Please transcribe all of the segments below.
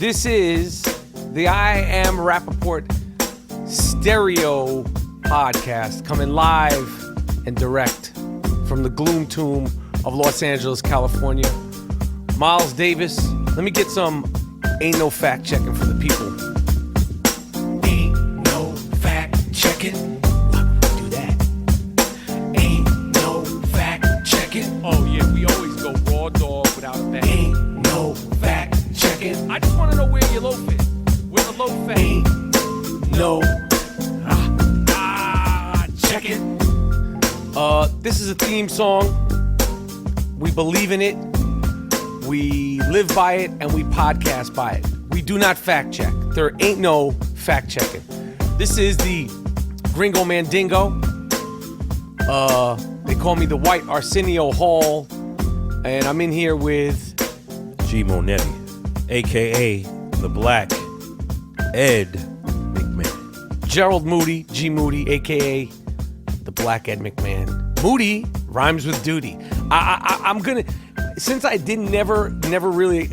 This is the I Am Rapaport stereo podcast coming live and direct from the gloom tomb of Los Angeles, California. Miles Davis, let me get some ain't no fact checking for the people. Ain't no fact checking. Why would we do that? Ain't no fact checking. Oh yeah, we always go raw dog without a fact. Ain't no fact checking. I just want to know where your loaf is. Where the loaf at? Ain't no checking. This is a theme song. We believe in it. We live by it, and we podcast by it. We do not fact check. There ain't no fact checking. This is the Gringo Mandingo. They call me the White Arsenio Hall, and I'm in here with GMoneti, a.k.a. the Black Ed McMahon. Gerald Moody, G Moody, a.k.a. the Black Ed McMahon. Moody rhymes with duty. I'm gonna, since I never really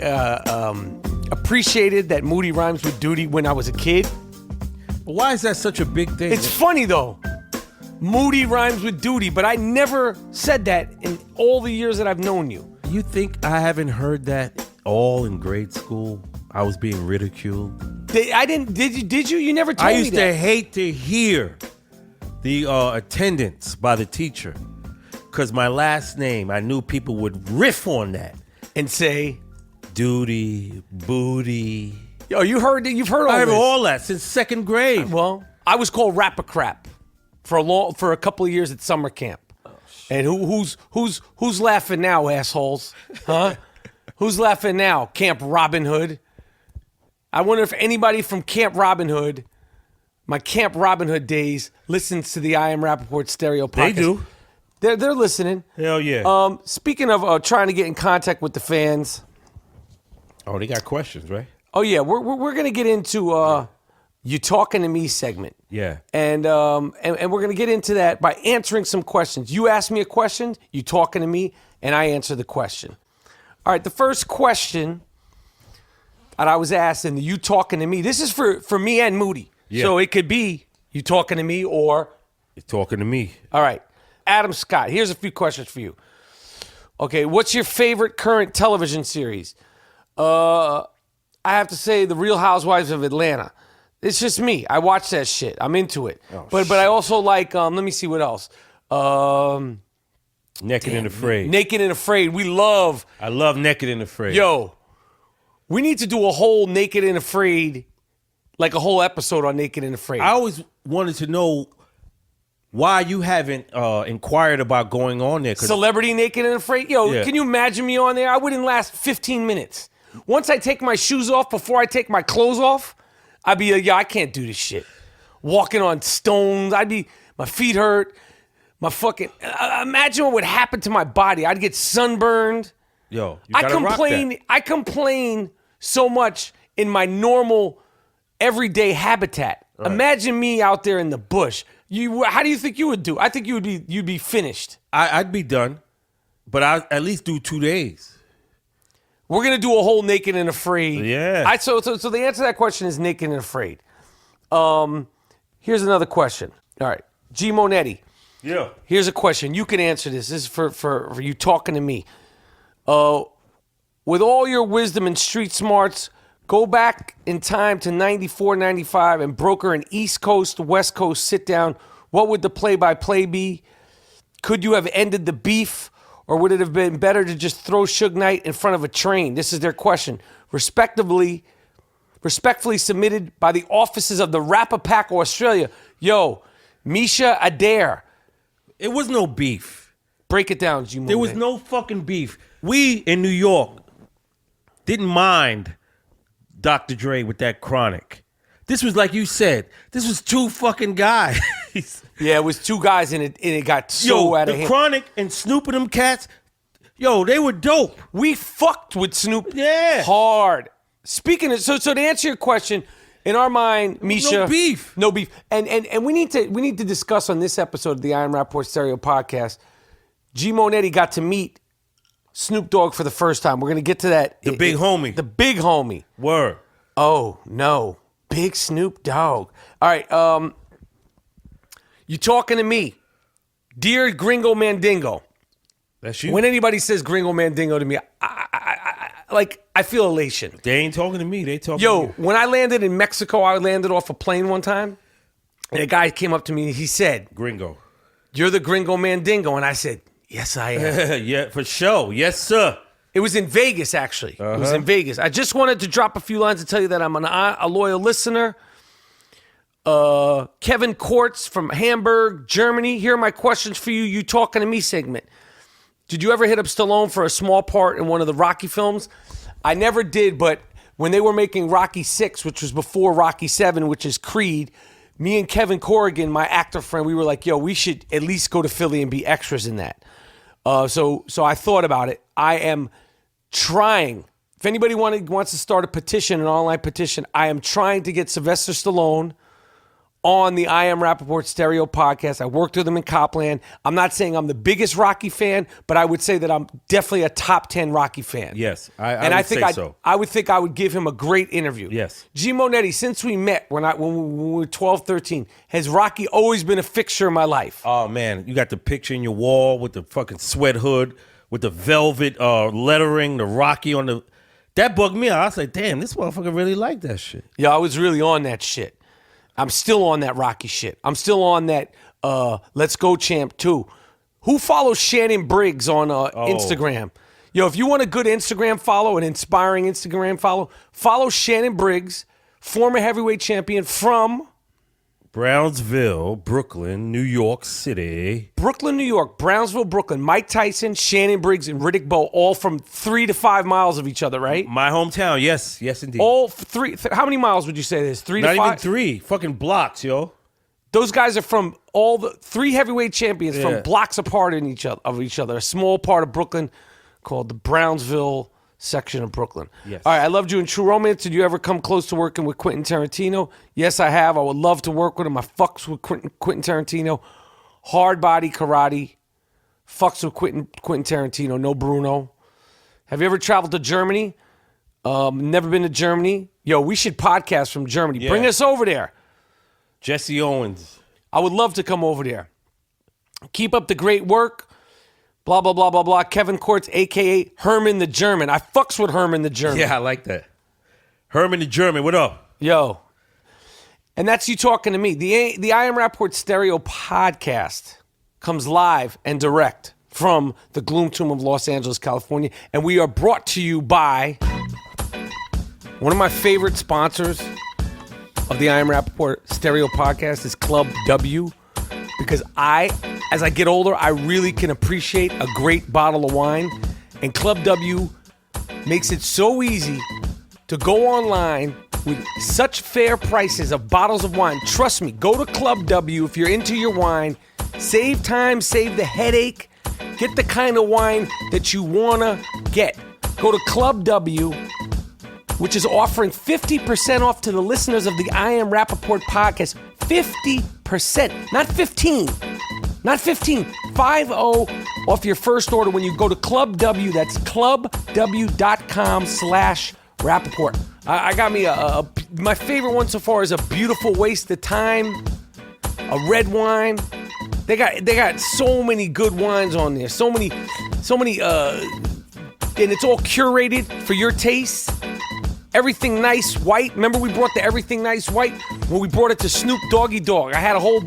appreciated that Moody rhymes with duty when I was a kid. Why is that such a big thing? It's funny though. Moody rhymes with duty, but I never said that in all the years that I've known you. You think I haven't heard that all in grade school? I was being ridiculed. I didn't. Did you? You never told me that. I used to hate to hear the attendance by the teacher, because my last name, I knew people would riff on that and say, duty, booty. Yo, you've heard all this. I heard all that since second grade. Well, I was called Rapacrap for a couple of years at summer camp. Oh, and who's laughing now, assholes? Huh? Who's laughing now? Camp Robin Hood. I wonder if anybody from Camp Robin Hood, my Camp Robin Hood days, listens to the I Am Rapaport stereo podcast. They do. They're listening. Hell yeah. Speaking of trying to get in contact with the fans. Oh, they got questions, right? Oh yeah, we're gonna get into you talking to me segment. Yeah. And we're gonna get into that by answering some questions. You ask me a question, you talking to me, and I answer the question. All right, the first question that I was asked in the you talking to me. This is for me and Moody. Yeah. So it could be you talking to me or You're talking to me. All right. Adam Scott, here's a few questions for you. Okay, what's your favorite current television series? I have to say The Real Housewives of Atlanta. It's just me. I watch that shit. I'm into it. Oh, but I also like, let me see what else. Naked and Afraid. Naked and Afraid. I love Naked and Afraid. Yo, we need to do a whole Naked and Afraid, like a whole episode on Naked and Afraid. I always wanted to know why you haven't inquired about going on there. Celebrity Naked and Afraid? Yo, Yeah. Can you imagine me on there? I wouldn't last 15 minutes. Once I take my shoes off, before I take my clothes off, I'd be like, yo, I can't do this shit. Walking on stones, my feet hurt, my fucking, imagine what would happen to my body. I'd get sunburned. Yo, you gotta rock that. I complain so much in my normal, everyday habitat. Right. Imagine me out there in the bush. How do you think you would do? I think you'd be finished. I'd be done, but I'd at least do 2 days. We're gonna do a whole Naked and Afraid. Yeah. So the answer to that question is Naked and Afraid. Here's another question. All right, GMoneti. Yeah. Here's a question. You can answer this. This is for you talking to me. With all your wisdom and street smarts, go back in time to 94, 95 and broker an East Coast, West Coast sit down. What would the play-by-play be? Could you have ended the beef? Or would it have been better to just throw Suge Knight in front of a train? This is their question. Respectfully submitted by the offices of the Rappapack, Australia. Yo, Misha Adair. It was no beef. Break it down, G. There was no fucking beef. We in New York didn't mind Dr. Dre with that Chronic. This was like you said. This was two fucking guys. Yeah, it was two guys and it got so out of hand. The Chronic and Snoop and them cats, yo, they were dope. We fucked with Snoop hard. Speaking of, so to answer your question, in our mind, Misha, no beef. And we need to discuss on this episode of the I Am Rapaport Stereo Podcast. GMoneti got to meet Snoop Dogg for the first time. We're gonna get to that. The big homie. The big homie. Word. Oh, no. Big Snoop Dogg. All right. You talking to me. Dear Gringo Mandingo. That's you. When anybody says Gringo Mandingo to me, I feel elation. They ain't talking to me. They talking to Yo, you. when I landed in Mexico, I landed off a plane one time, and a guy came up to me and he said, Gringo. "You're the Gringo Mandingo," and I said, "Yes, I am." Yeah, for sure. Yes, sir. It was in Vegas, actually. It was in Vegas. I just wanted to drop a few lines to tell you that I'm a loyal listener. Kevin Kortz from Hamburg, Germany. Here are my questions for you. You talking to me segment. Did you ever hit up Stallone for a small part in one of the Rocky films? I never did, but when they were making Rocky 6, which was before Rocky 7, which is Creed, me and Kevin Corrigan, my actor friend, we were like, yo, we should at least go to Philly and be extras in that. So I thought about it. I am trying. If anybody wants to start a petition, an online petition, I am trying to get Sylvester Stallone on the I Am Rapaport Stereo podcast. I worked with him in Copland. I'm not saying I'm the biggest Rocky fan, but I would say that I'm definitely a top 10 Rocky fan. Yes, I would say so. I would think I would give him a great interview. Yes. GMoneti, since we met when we were 12, 13, has Rocky always been a fixture in my life? Oh, man. You got the picture in your wall with the fucking sweat hood, with the velvet lettering, the Rocky on the... That bugged me out. I was like, damn, this motherfucker really liked that shit. Yeah, I was really on that shit. I'm still on that Rocky shit. I'm still on that Let's Go Champ too. Who follows Shannon Briggs on Instagram? Yo, if you want a good Instagram follow, an inspiring Instagram follow Shannon Briggs, former heavyweight champion from Brownsville, Brooklyn, New York City. Brooklyn, New York, Brownsville, Brooklyn. Mike Tyson, Shannon Briggs, and Riddick Bowe, all from 3 to 5 miles of each other, right? My hometown, yes, indeed. All three. How many miles would you say this? 3 to 5? Not even 3, fucking blocks, yo. Those guys are from all the 3 heavyweight champions from blocks apart of each other. A small part of Brooklyn called the Brownsville section of Brooklyn. Yes. All right, I loved you in True Romance. Did you ever come close to working with Quentin Tarantino? Yes, I have. I would love to work with him. I fucks with Quentin Tarantino. Hard body karate. Fucks with Quentin Tarantino. No Bruno. Have you ever traveled to Germany? Never been to Germany. Yo, we should podcast from Germany. Yeah. Bring us over there. Jesse Owens. I would love to come over there. Keep up the great work. Blah, blah, blah, blah, blah. Kevin Kortz, a.k.a. Herman the German. I fucks with Herman the German. Yeah, I like that. Herman the German, what up? Yo. And that's you talking to me. The I Am Rapaport Stereo podcast comes live and direct from the Gloom Tomb of Los Angeles, California. And we are brought to you by one of my favorite sponsors of the I Am Rapaport Stereo podcast is Club W. Because as I get older, I really can appreciate a great bottle of wine. And Club W makes it so easy to go online with such fair prices of bottles of wine. Trust me, go to Club W if you're into your wine. Save time, save the headache. Get the kind of wine that you want to get. Go to Club W, which is offering 50% off to the listeners of the I Am Rapaport podcast. 50%, not 15. Not 15. 50 off your first order when you go to Club W. That's clubw.com/Rapaport. I got me my favorite one so far is a beautiful waste of time, a red wine. They got so many good wines on there. So many, and it's all curated for your taste. Everything Nice White. Remember we brought the Everything Nice White when we brought it to Snoop Doggy Dogg. I had a whole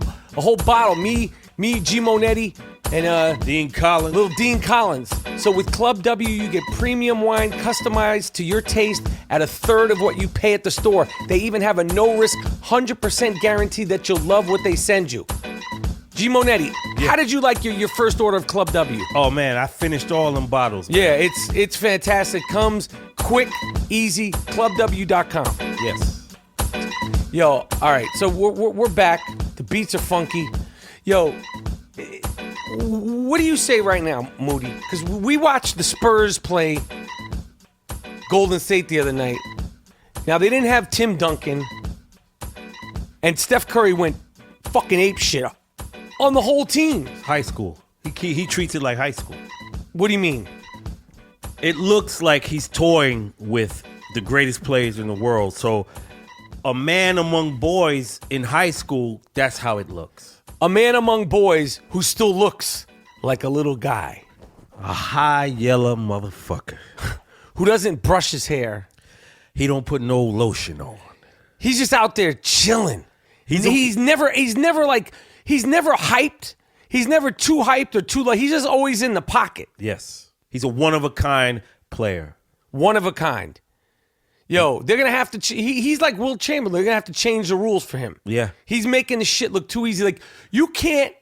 bottle. Me, GMoneti, and Dean Collins. Little Dean Collins. So with Club W, you get premium wine customized to your taste at a third of what you pay at the store. They even have a no-risk, 100% guarantee that you'll love what they send you. GMoneti, how did you like your first order of Club W? Oh, man, I finished all them bottles. Man. Yeah, it's fantastic. Comes quick, easy, clubw.com. Yes. Yo, all right, so we're back. The beats are funky. Yo, what do you say right now, Moody? Because we watched the Spurs play Golden State the other night. Now, they didn't have Tim Duncan, and Steph Curry went fucking ape shit on the whole team. High school. He treats it like high school. What do you mean? It looks like he's toying with the greatest players in the world. So a man among boys in high school, that's how it looks. A man among boys who still looks like a little guy. A high yellow motherfucker. Who doesn't brush his hair. He don't put no lotion on. He's just out there chilling. He's never hyped. He's never too hyped or too low. He's just always in the pocket. Yes. He's a one-of-a-kind player. One of a kind. Yo, they're going to have to... he's like Will Chamberlain. They're going to have to change the rules for him. Yeah. He's making the shit look too easy. Like, you can't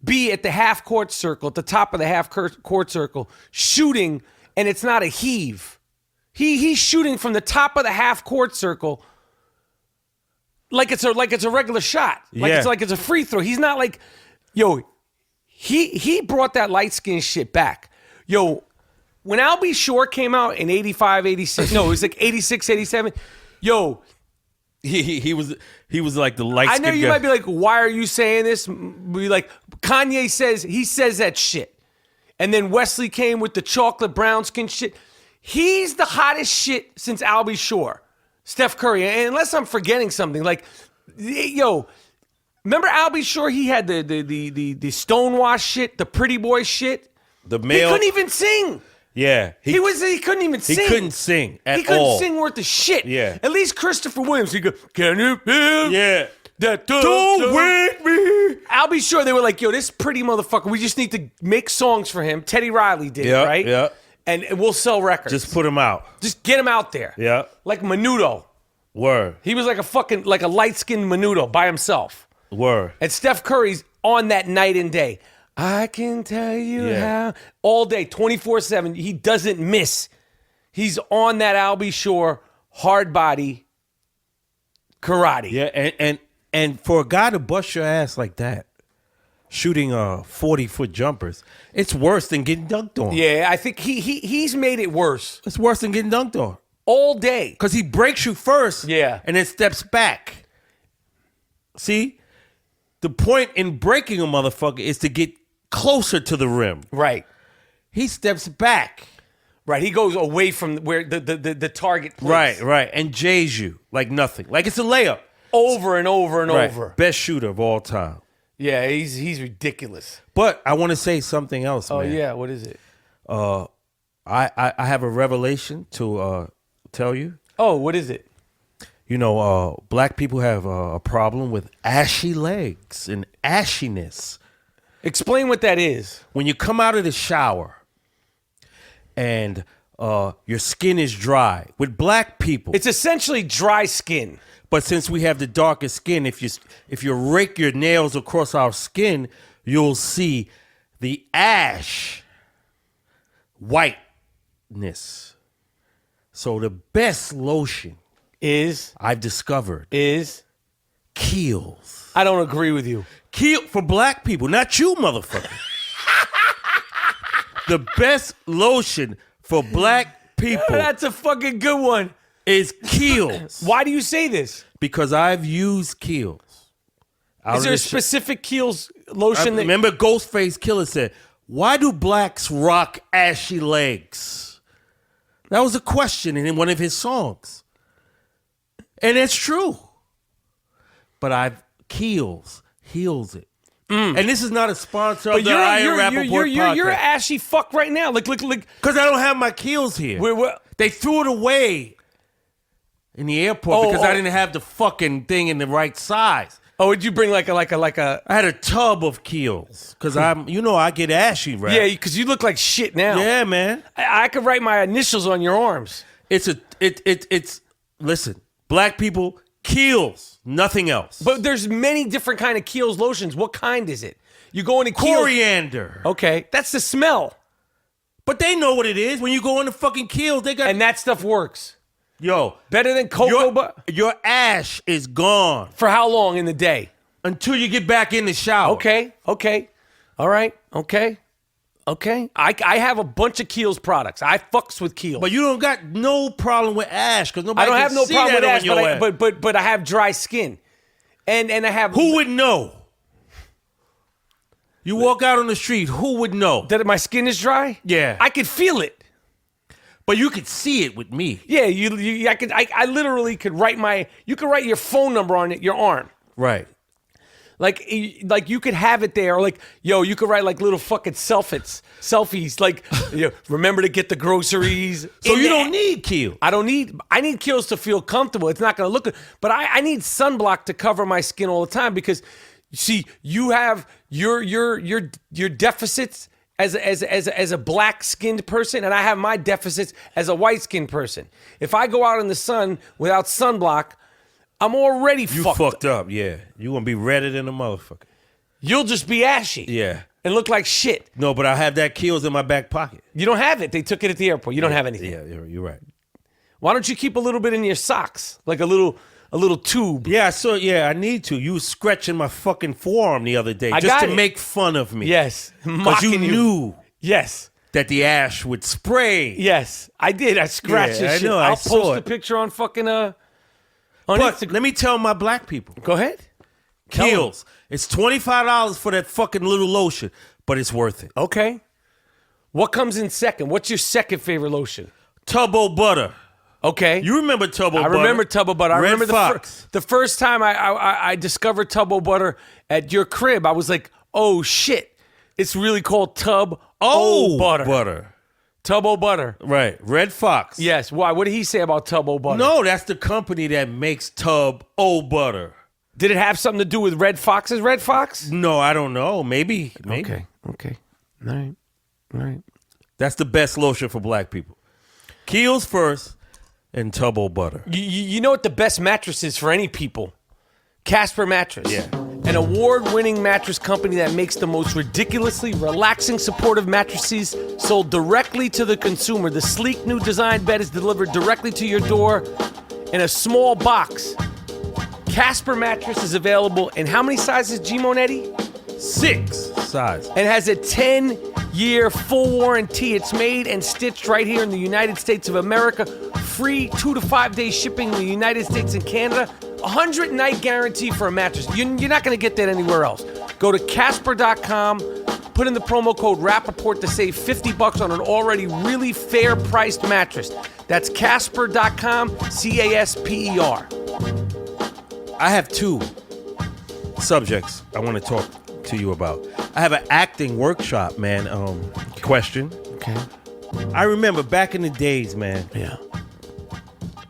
be at the half-court circle, at the top of the half-court circle, shooting, and it's not a heave. He's shooting from the top of the half-court circle like it's a regular shot. Like it's a free throw. He's not like... Yo, he brought that light-skin shit back. Yo, when Al B. Shore came out in 85, 86, no, it was like 86, 87. Yo, he was like the light. I know you might be like, why are you saying this? Be like, Kanye says that shit. And then Wesley came with the chocolate brown skin shit. He's the hottest shit since Al B. Shore. Steph Curry. And unless I'm forgetting something, like, yo, remember Al B. Shore? He had the stonewash shit, the pretty boy shit. The male. He couldn't even sing. Yeah. He couldn't even sing. He couldn't sing at all. He couldn't sing worth of shit. Yeah. At least Christopher Williams, he go, can you feel that Don't wake me. I'll be sure they were like, yo, this pretty motherfucker, we just need to make songs for him. Teddy Riley did it, right? Yeah. And we'll sell records. Just put him out. Just get him out there. Yeah. Like Menudo. Word. He was like a light-skinned Menudo by himself. Word. And Steph Curry's on that night and day. I can tell you how. All day, 24/7. He doesn't miss. He's on that Al B. Shore hard body karate. Yeah, and for a guy to bust your ass like that, shooting 40-foot jumpers, it's worse than getting dunked on. Yeah, I think he's made it worse. It's worse than getting dunked on. All day. Because he breaks you first. Yeah. And then steps back. See? The point in breaking a motherfucker is to get closer to the rim. Right. He steps back. Right. He goes away from where the target plays. Right. And jays you like nothing. Like it's a layup. Over and over and Right. over. Best shooter of all time. Yeah, he's ridiculous. But I want to say something else, man. Oh, yeah. What is it? I have a revelation to tell you. Oh, what is it? You know, black people have a problem with ashy legs and ashiness. Explain what that is. When you come out of the shower and your skin is dry, with black people, It's essentially dry skin. but since we have the darker skin, if you rake your nails across our skin, you'll see the ash whiteness. So the best lotion I've discovered Is? Kiehl's. I don't agree with you. Keel for black people, not you, motherfucker. The best lotion for black people That's a fucking good one. is Kiehl's. Why do you say this? Because I've used Kiehl's. Out Is of there a the shit. specific Kiehl's I lotion that... remember Ghostface Killer said, "Why do blacks rock ashy legs?" That was a question in one of his songs. And it's true. But Kiehl's heals it. And this is not a sponsor of the Iron Rapaport podcast. You're an ashy fuck right now. Like. Because I don't have my Kiehl's here. They threw it away in the airport because I didn't have the fucking thing in the right size. Oh, would you bring like a? I had a tub of Kiehl's because I get ashy, right? Yeah, because you look like shit now. Yeah, man. I could write my initials on your arms. It's listen, black people, Kiehl's, nothing else. But there's many different kind of Kiehl's lotions. What kind is it? You go into Kiehl's. Coriander. Okay, that's the smell. But they know what it is. When you go into fucking Kiehl's, they got... And that stuff works. Yo. Better than cocoa butter. Your ash is gone. For how long in the day? Until you get back in the shower. Okay. All right. Okay. I have a bunch of Kiehl's products. I fucks with Kiehl's. But you don't got no problem with ash because nobody I don't can have no see problem that with on ash, your ass. but I have dry skin. And I have... Who would know? You walk out on the street, who would know? That my skin is dry? Yeah. I could feel it. But you could see it with me. Yeah, I literally could write you could write your phone number on your arm. Right. Like you could have it there, or like, yo, you could write like little fucking selfies, like, remember to get the groceries. So you don't need Keel. I need Keels to feel comfortable. It's not going to look good, but I need sunblock to cover my skin all the time because, see, you have your deficits as a black skinned person, and I have my deficits as a white skinned person. If I go out in the sun without sunblock, I'm already fucked up. Yeah, you gonna be redder than a motherfucker. You'll just be ashy. Yeah, and look like shit. No, but I have that Keels in my back pocket. You don't have it. They took it at the airport. You don't have anything. Yeah, you're right. Why don't you keep a little bit in your socks, like a little tube? Yeah, I need to. You was scratching my fucking forearm the other day just to make fun of me. Yes, because you knew. Yes. That the ash would spray. Yes, I did. I scratched this shit. I'll post a picture on fucking on Instagram. Let me tell my black people. Go ahead. Keels. It's $25 for that fucking little lotion, but it's worth it. Okay. What comes in second? What's your second favorite lotion? Tubbo Butter. Okay. You remember Tubbo Butter? I remember Tubbo Butter. I Red remember Fox. the first time I discovered Tubbo Butter at your crib. I was like, oh shit. It's really called Tubbo Butter. Tubbo Butter. Right. Red Fox. Yes. Why? What did he say about Tubbo Butter? No, that's the company that makes Tubbo Butter. Did it have something to do with Red Fox's Red Fox? No, I don't know. Maybe. Okay. All right. That's the best lotion for black people. Keels first and Tubbo Butter. You know what the best mattress is for any people? Casper Mattress. Yeah. An award-winning mattress company that makes the most ridiculously relaxing, supportive mattresses sold directly to the consumer. The sleek new design bed is delivered directly to your door in a small box. Casper Mattress is available in how many sizes, GMoneti? 6 size. And has a 10-year full warranty. It's made and stitched right here in the United States of America. Free 2 to 5 day shipping in the United States and Canada. 100-night guarantee for a mattress. You're not going to get that anywhere else. Go to Casper.com, put in the promo code Rapaport to save $50 on an already really fair priced mattress. That's Casper.com, CASPER. I have 2 subjects I want to talk to you about. I have an acting workshop, man. Question. Okay. I remember back in the days, man. Yeah.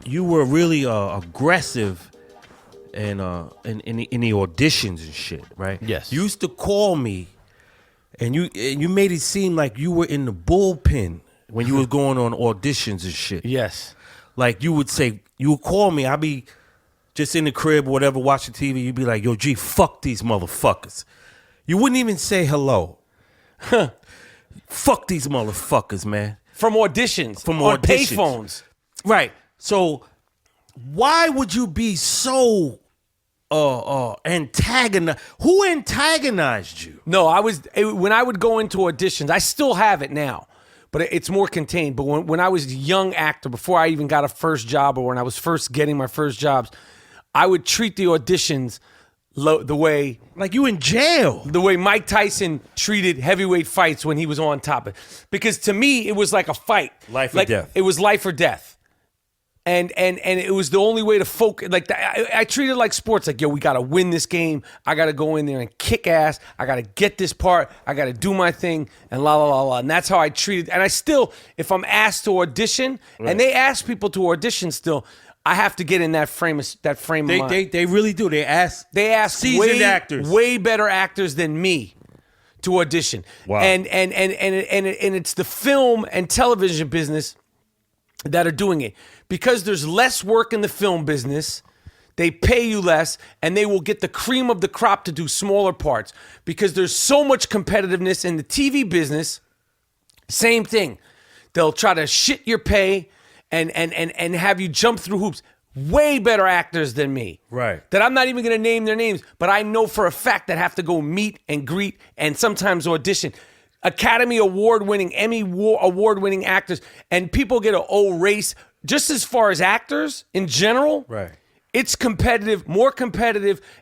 You were really aggressive and in the auditions and shit, right? Yes. You used to call me, and you made it seem like you were in the bullpen when you was going on auditions and shit. Yes. Like you would call me, I'd be just in the crib or whatever, watching TV, you'd be like, yo, G, fuck these motherfuckers. You wouldn't even say hello. Fuck these motherfuckers, man. From auditions. On payphones. Right. So why would you be so antagonized? Who antagonized you? No, when I would go into auditions, I still have it now, but it's more contained. But when I was a young actor, before I even got a first job or when I was first getting my first jobs, I would treat the auditions the way... Like you in jail. The way Mike Tyson treated heavyweight fights when he was on top of it. Because to me, it was like a fight. Life or death. It was life or death. And it was the only way to focus. Like I treat it like sports. Like, yo, we got to win this game. I got to go in there and kick ass. I got to get this part. I got to do my thing and la, la, la, la. And that's how I treat it. And I still, if I'm asked to audition, right. And they ask people to audition still, I have to get in that frame of mind. They really do. They ask seasoned actors, way better actors than me to audition. Wow. And it's the film and television business that are doing it. Because there's less work in the film business, they pay you less, and they will get the cream of the crop to do smaller parts. Because there's so much competitiveness in the TV business, same thing. They'll try to shit your pay and have you jump through hoops. Way better actors than me. Right. That I'm not even going to name their names, but I know for a fact that have to go meet and greet and sometimes audition. Award-winning, Emmy award-winning actors, and people get a race. Just as far as actors in general, right? It's competitive,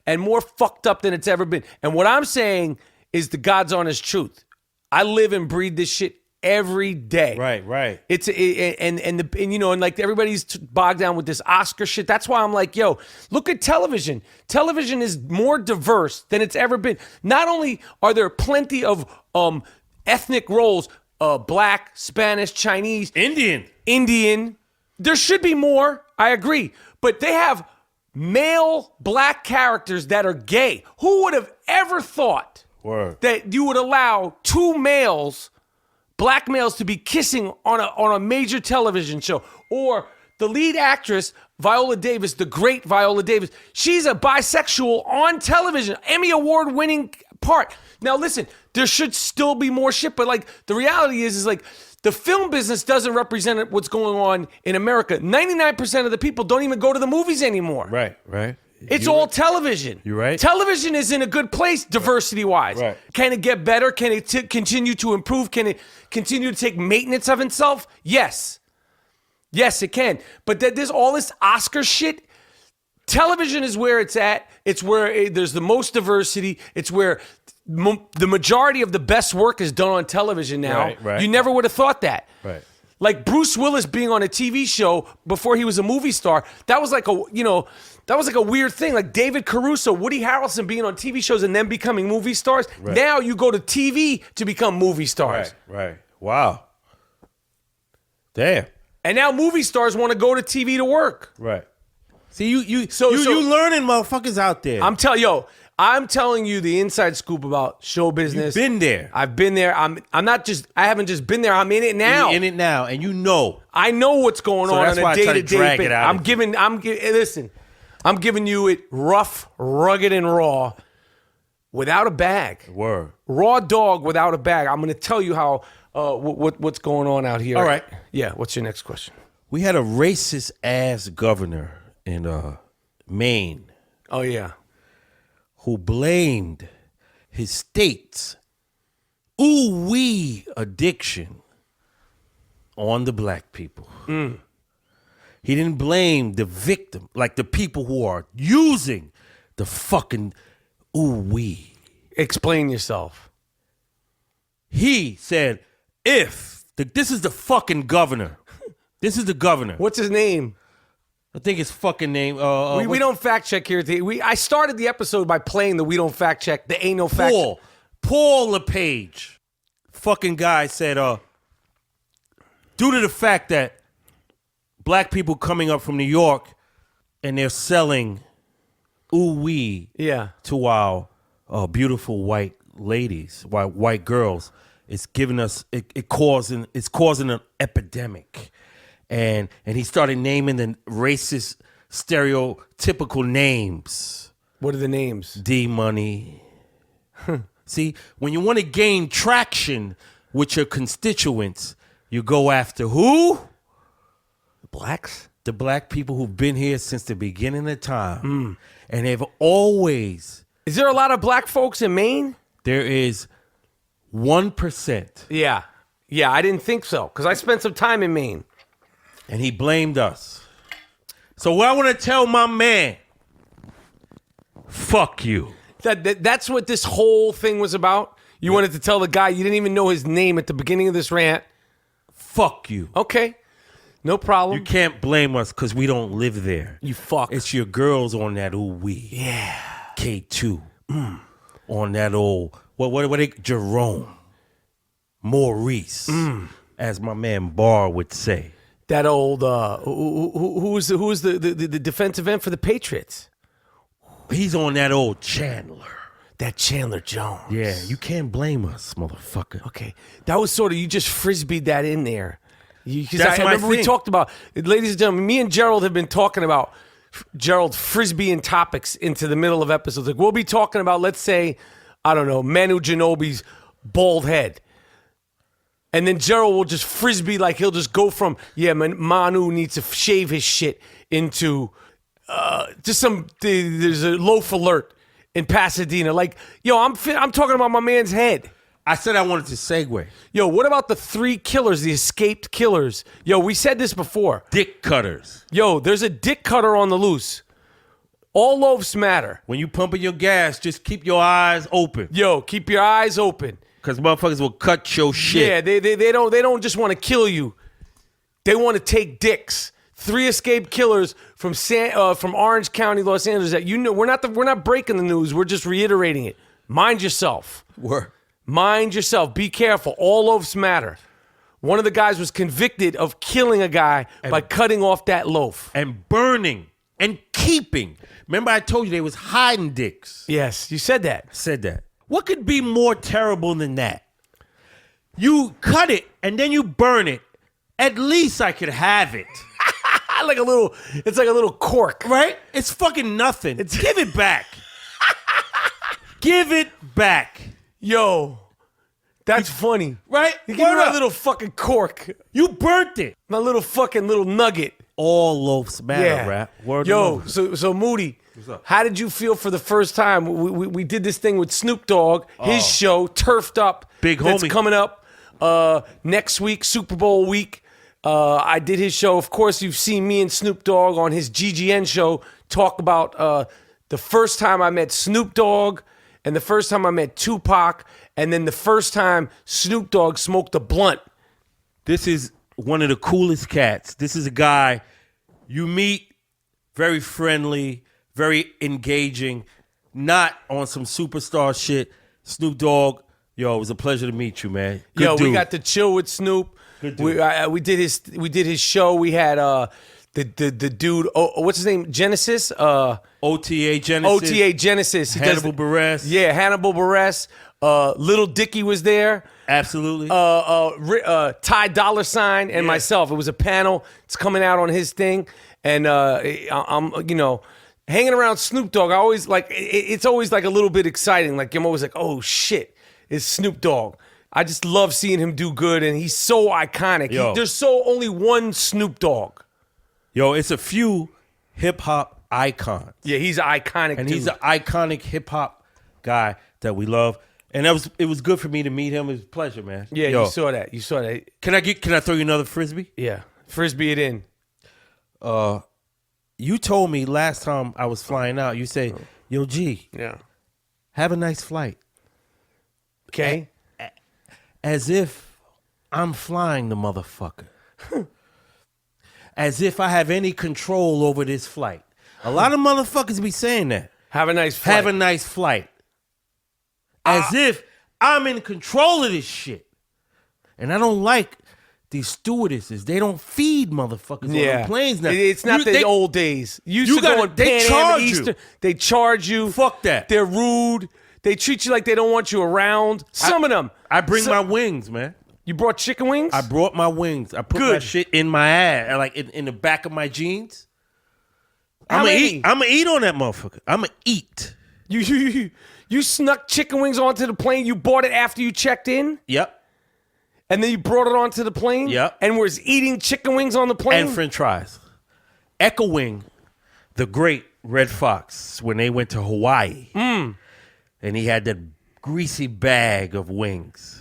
and more fucked up than it's ever been. And what I'm saying is the God's honest truth. I live and breathe this shit every day. Right. It's and like everybody's bogged down with this Oscar shit. That's why I'm like, yo, look at television. Television is more diverse than it's ever been. Not only are there plenty of ethnic roles, black, Spanish, Chinese, Indian. There should be more. I agree, but they have male black characters that are gay. Who would have ever thought that you would allow two males, black males, to be kissing on a major television show? Or the lead actress, Viola Davis, the great Viola Davis, she's a bisexual on television, Emmy Award winning part. Now listen, there should still be more shit, but like the reality is like the film business doesn't represent what's going on in America. 99% of the people don't even go to the movies anymore. Right. It's all television. You're right. Television is in a good place, diversity-wise. Right. Can it get better? Can it continue to improve? Can it continue to take maintenance of itself? Yes. Yes, it can. But there's all this Oscar shit. Television is where it's at. It's where there's the most diversity. It's where the majority of the best work is done on television now. Right. You never would have thought that. Right. Like Bruce Willis being on a TV show before he was a movie star, that was like a weird thing. Like David Caruso, Woody Harrelson being on TV shows and then becoming movie stars. Right. Now you go to TV to become movie stars. Right. Wow. Damn. And now movie stars want to go to TV to work. Right. See, you learning motherfuckers out there. I'm telling you the inside scoop about show business. You've been there. I've been there. I haven't just been there. I'm in it now. You're in it now, and you know. I know what's going on That's why a day-to-day drag basis. it out. I'm giving you it rough, rugged, and raw without a bag. Word. Raw dog without a bag. I'm going to tell you how what's going on out here. All right. Yeah, what's your next question? We had a racist ass governor in Maine Oh, yeah. who blamed his state's ooh-wee addiction on the black people. He didn't blame the victim, like the people who are using the fucking ooh-wee. Explain yourself. He said, this is the fucking governor. This is the governor. What's his name? I think his fucking name. We don't fact check here. I started the episode by playing the we don't fact check. The ain't no fact check. Paul LePage. Fucking guy said, due to the fact that black people coming up from New York and they're selling ooh-wee to our beautiful white ladies, white girls, it's giving us it's causing an epidemic. And he started naming the racist stereotypical names. What are the names? D-Money. See, when you want to gain traction with your constituents, you go after who? Blacks? The black people who've been here since the beginning of time. And they've always... Is there a lot of black folks in Maine? There is 1%. Yeah. Yeah, I didn't think so, because I spent some time in Maine. And he blamed us. So what I want to tell my man, fuck you. That's what this whole thing was about? You wanted to tell the guy you didn't even know his name at the beginning of this rant? Fuck you. Okay. No problem. You can't blame us because we don't live there. You fuck. It's your girls on that ooh-wee. Yeah. K2. On that old, Jerome. Maurice. As my man Barr would say. That old, who was the defensive end for the Patriots? He's on that old Chandler. That Chandler Jones. Yeah, you can't blame us, motherfucker. Okay. That was sort of, you just frisbeed that in there. That's I my remember we thing. talked about, ladies and gentlemen, me and Gerald have been talking about Gerald frisbeeing topics into the middle of episodes. Like we'll be talking about, let's say, I don't know, Manu Ginobili's bald head. And then Gerald will just frisbee, like he'll just go from, Manu needs to shave his shit into there's a loaf alert in Pasadena. Like, I'm talking about my man's head. I said I wanted to segue. What about the 3 killers, the escaped killers? We said this before. Dick cutters. There's a dick cutter on the loose. All loafs matter. When you pumping your gas, just keep your eyes open. Keep your eyes open. Because motherfuckers will cut your shit. Yeah, they don't just want to kill you. They want to take dicks. 3 escaped killers from Orange County, Los Angeles. That we're not breaking the news. We're just reiterating it. Mind yourself. Mind yourself. Be careful. All loafs matter. One of the guys was convicted of killing a guy by cutting off that loaf. And burning and keeping. Remember I told you they was hiding dicks. Yes, you said that. I said that. What could be more terrible than that? You cut it and then you burn it. At least I could have it. It's like a little cork. Right? It's fucking nothing. Give it back. Give it back. Yo, that's funny. Right? You give me my little fucking cork. You burnt it. My little fucking little nugget. All loafs matter, rap. Word Yo, so Moody, how did you feel for the first time? We did this thing with Snoop Dogg, his show, Turfed Up. Big that's homie. coming up next week, Super Bowl week. I did his show. Of course, you've seen me and Snoop Dogg on his GGN show talk about the first time I met Snoop Dogg and the first time I met Tupac and then the first time Snoop Dogg smoked a blunt. This is one of the coolest cats. This is a guy you meet, very friendly, very engaging, not on some superstar shit. Snoop Dogg, yo, it was a pleasure to meet you, man. Good dude. We got to chill with Snoop. Good dude. We did his show. We had the dude. What's his name? Genesis. OTA Genesis. OTA Genesis. Hannibal Buress. Yeah, Hannibal Buress. Little Dicky was there. Absolutely. Ty Dolla $ign and myself. It was a panel. It's coming out on his thing, and I'm hanging around Snoop Dogg. I always like. It's always like a little bit exciting. Like I'm always like, oh shit, it's Snoop Dogg. I just love seeing him do good, and he's so iconic. There's only one Snoop Dogg. Yo, it's a few hip hop icons. Yeah, he's iconic, and dude. he's an iconic hip hop guy that we love. And it was good for me to meet him. It was a pleasure, man. Yeah, Yo, you saw that. Can I throw you another frisbee? Yeah, frisbee it in. You told me last time I was flying out. You say, "Yo, G, have a nice flight." Okay. As if I'm flying the motherfucker. As if I have any control over this flight. A lot of motherfuckers be saying that. Have a nice flight. Have a nice flight. As if I'm in control of this shit. And I don't like these stewardesses. They don't feed motherfuckers on the planes now. It's not the old days. You used to go on they Pan Am charge Eastern. you. They charge you. Fuck that. They're rude. They treat you like they don't want you around. Some of them. I bring my wings, man. You brought chicken wings? I brought my wings. I put my shit in my ass, like in the back of my jeans. I'm gonna eat on that motherfucker. I'm gonna eat. You snuck chicken wings onto the plane. You bought it after you checked in? Yep. And then you brought it onto the plane? Yep. And was eating chicken wings on the plane? And french fries. Echoing the great Red Fox when they went to Hawaii. And he had that greasy bag of wings.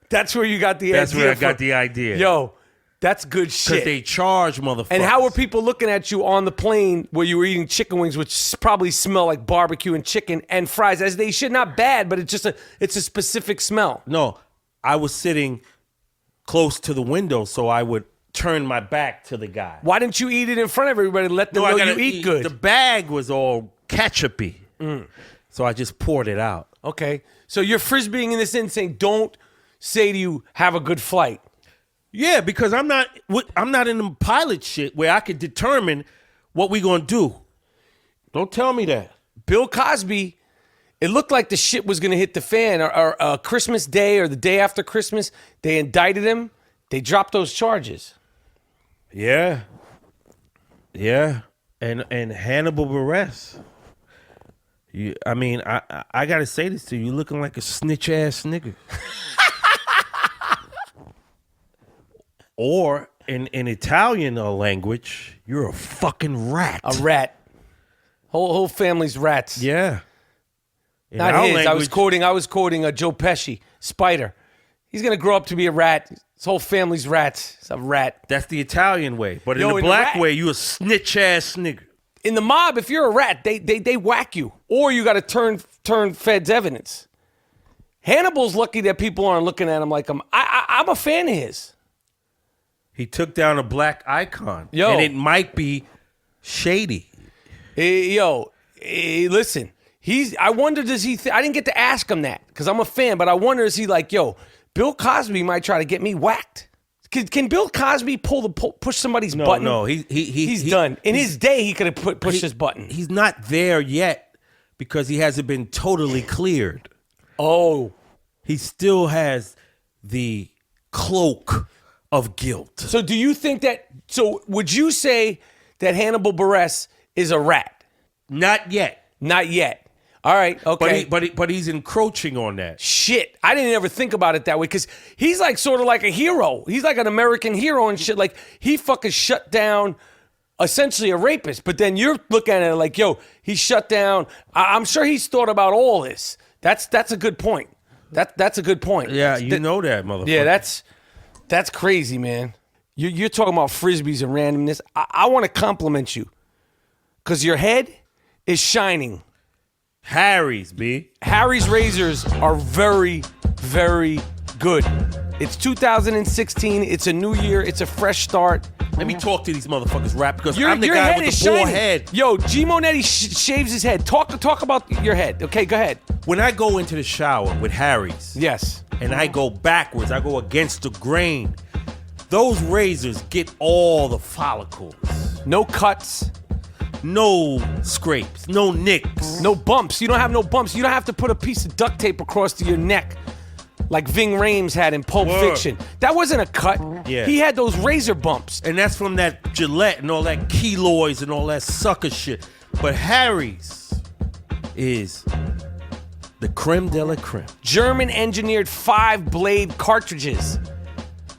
That's where you got the idea. That's where I got the idea. Yo, that's good shit. Because they charge motherfuckers. And how were people looking at you on the plane where you were eating chicken wings, which probably smell like barbecue and chicken and fries, as they should? Not bad, but it's a specific smell. No, I was sitting close to the window, so I would turn my back to the guy. Why didn't you eat it in front of everybody? Let them know you eat good. The bag was all ketchupy. So I just poured it out. Okay. So you're frisbeeing in this in saying, don't say to you, have a good flight. Yeah, because I'm not in the pilot shit where I could determine what we gonna do. Don't tell me that. Bill Cosby, it looked like the shit was gonna hit the fan. Or Christmas Day or the day after Christmas, they indicted him. They dropped those charges. Yeah. Yeah. And Hannibal Buress. I gotta say this to you. You're looking like a snitch ass nigga. Or in Italian language, you're a fucking rat. A rat. Whole family's rats. Yeah. Not his. Language, I was quoting Joe Pesci, Spider. He's gonna grow up to be a rat. His whole family's rats. He's a rat. That's the Italian way. But in the black way, you a snitch ass nigga. In the mob, if you're a rat, they whack you, or you got to turn feds evidence. Hannibal's lucky that people aren't looking at him like I'm. I'm a fan of his. He took down a black icon. Yo. And it might be shady. Listen. I wonder, does he? I didn't get to ask him that because I'm a fan, but I wonder, is he like, yo, Bill Cosby might try to get me whacked? Can Bill Cosby push somebody's button? No, he's done. In his day, he could have pushed his button. He's not there yet because he hasn't been totally cleared. Oh, he still has the cloak of guilt. So do you think that? So would you say that Hannibal Buress is a rat? Not yet. Not yet. All right, okay. But he's encroaching on that. Shit, I didn't ever think about it that way because he's like sort of like a hero. He's like an American hero and shit. Like he fucking shut down essentially a rapist. But then you're looking at it like, yo, he shut down. I'm sure he's thought about all this. That's a good point. That's a good point. Yeah, you know that, motherfucker. Yeah, that's crazy, man. You're talking about frisbees and randomness. I want to compliment you because your head is shining. Harry's, B. Harry's razors are very, very good. It's 2016. It's a new year. It's a fresh start. Let me talk to these motherfuckers, rap, because Your I'm the head guy with is the bald shining. head. Yo, GMoneti shaves his head. Talk about your head. Okay, go ahead. When I go into the shower with Harry's, Yes. and I go backwards, I go against the grain, those razors get all the follicles. No cuts. No scrapes, no nicks. No bumps. You don't have no bumps. You don't have to put a piece of duct tape across to your neck like Ving Rhames had in Pulp Fiction. That wasn't a cut. Yeah. He had those razor bumps. And that's from that Gillette and all that keloids and all that sucker shit. But Harry's is the creme de la creme. German engineered 5-blade cartridges.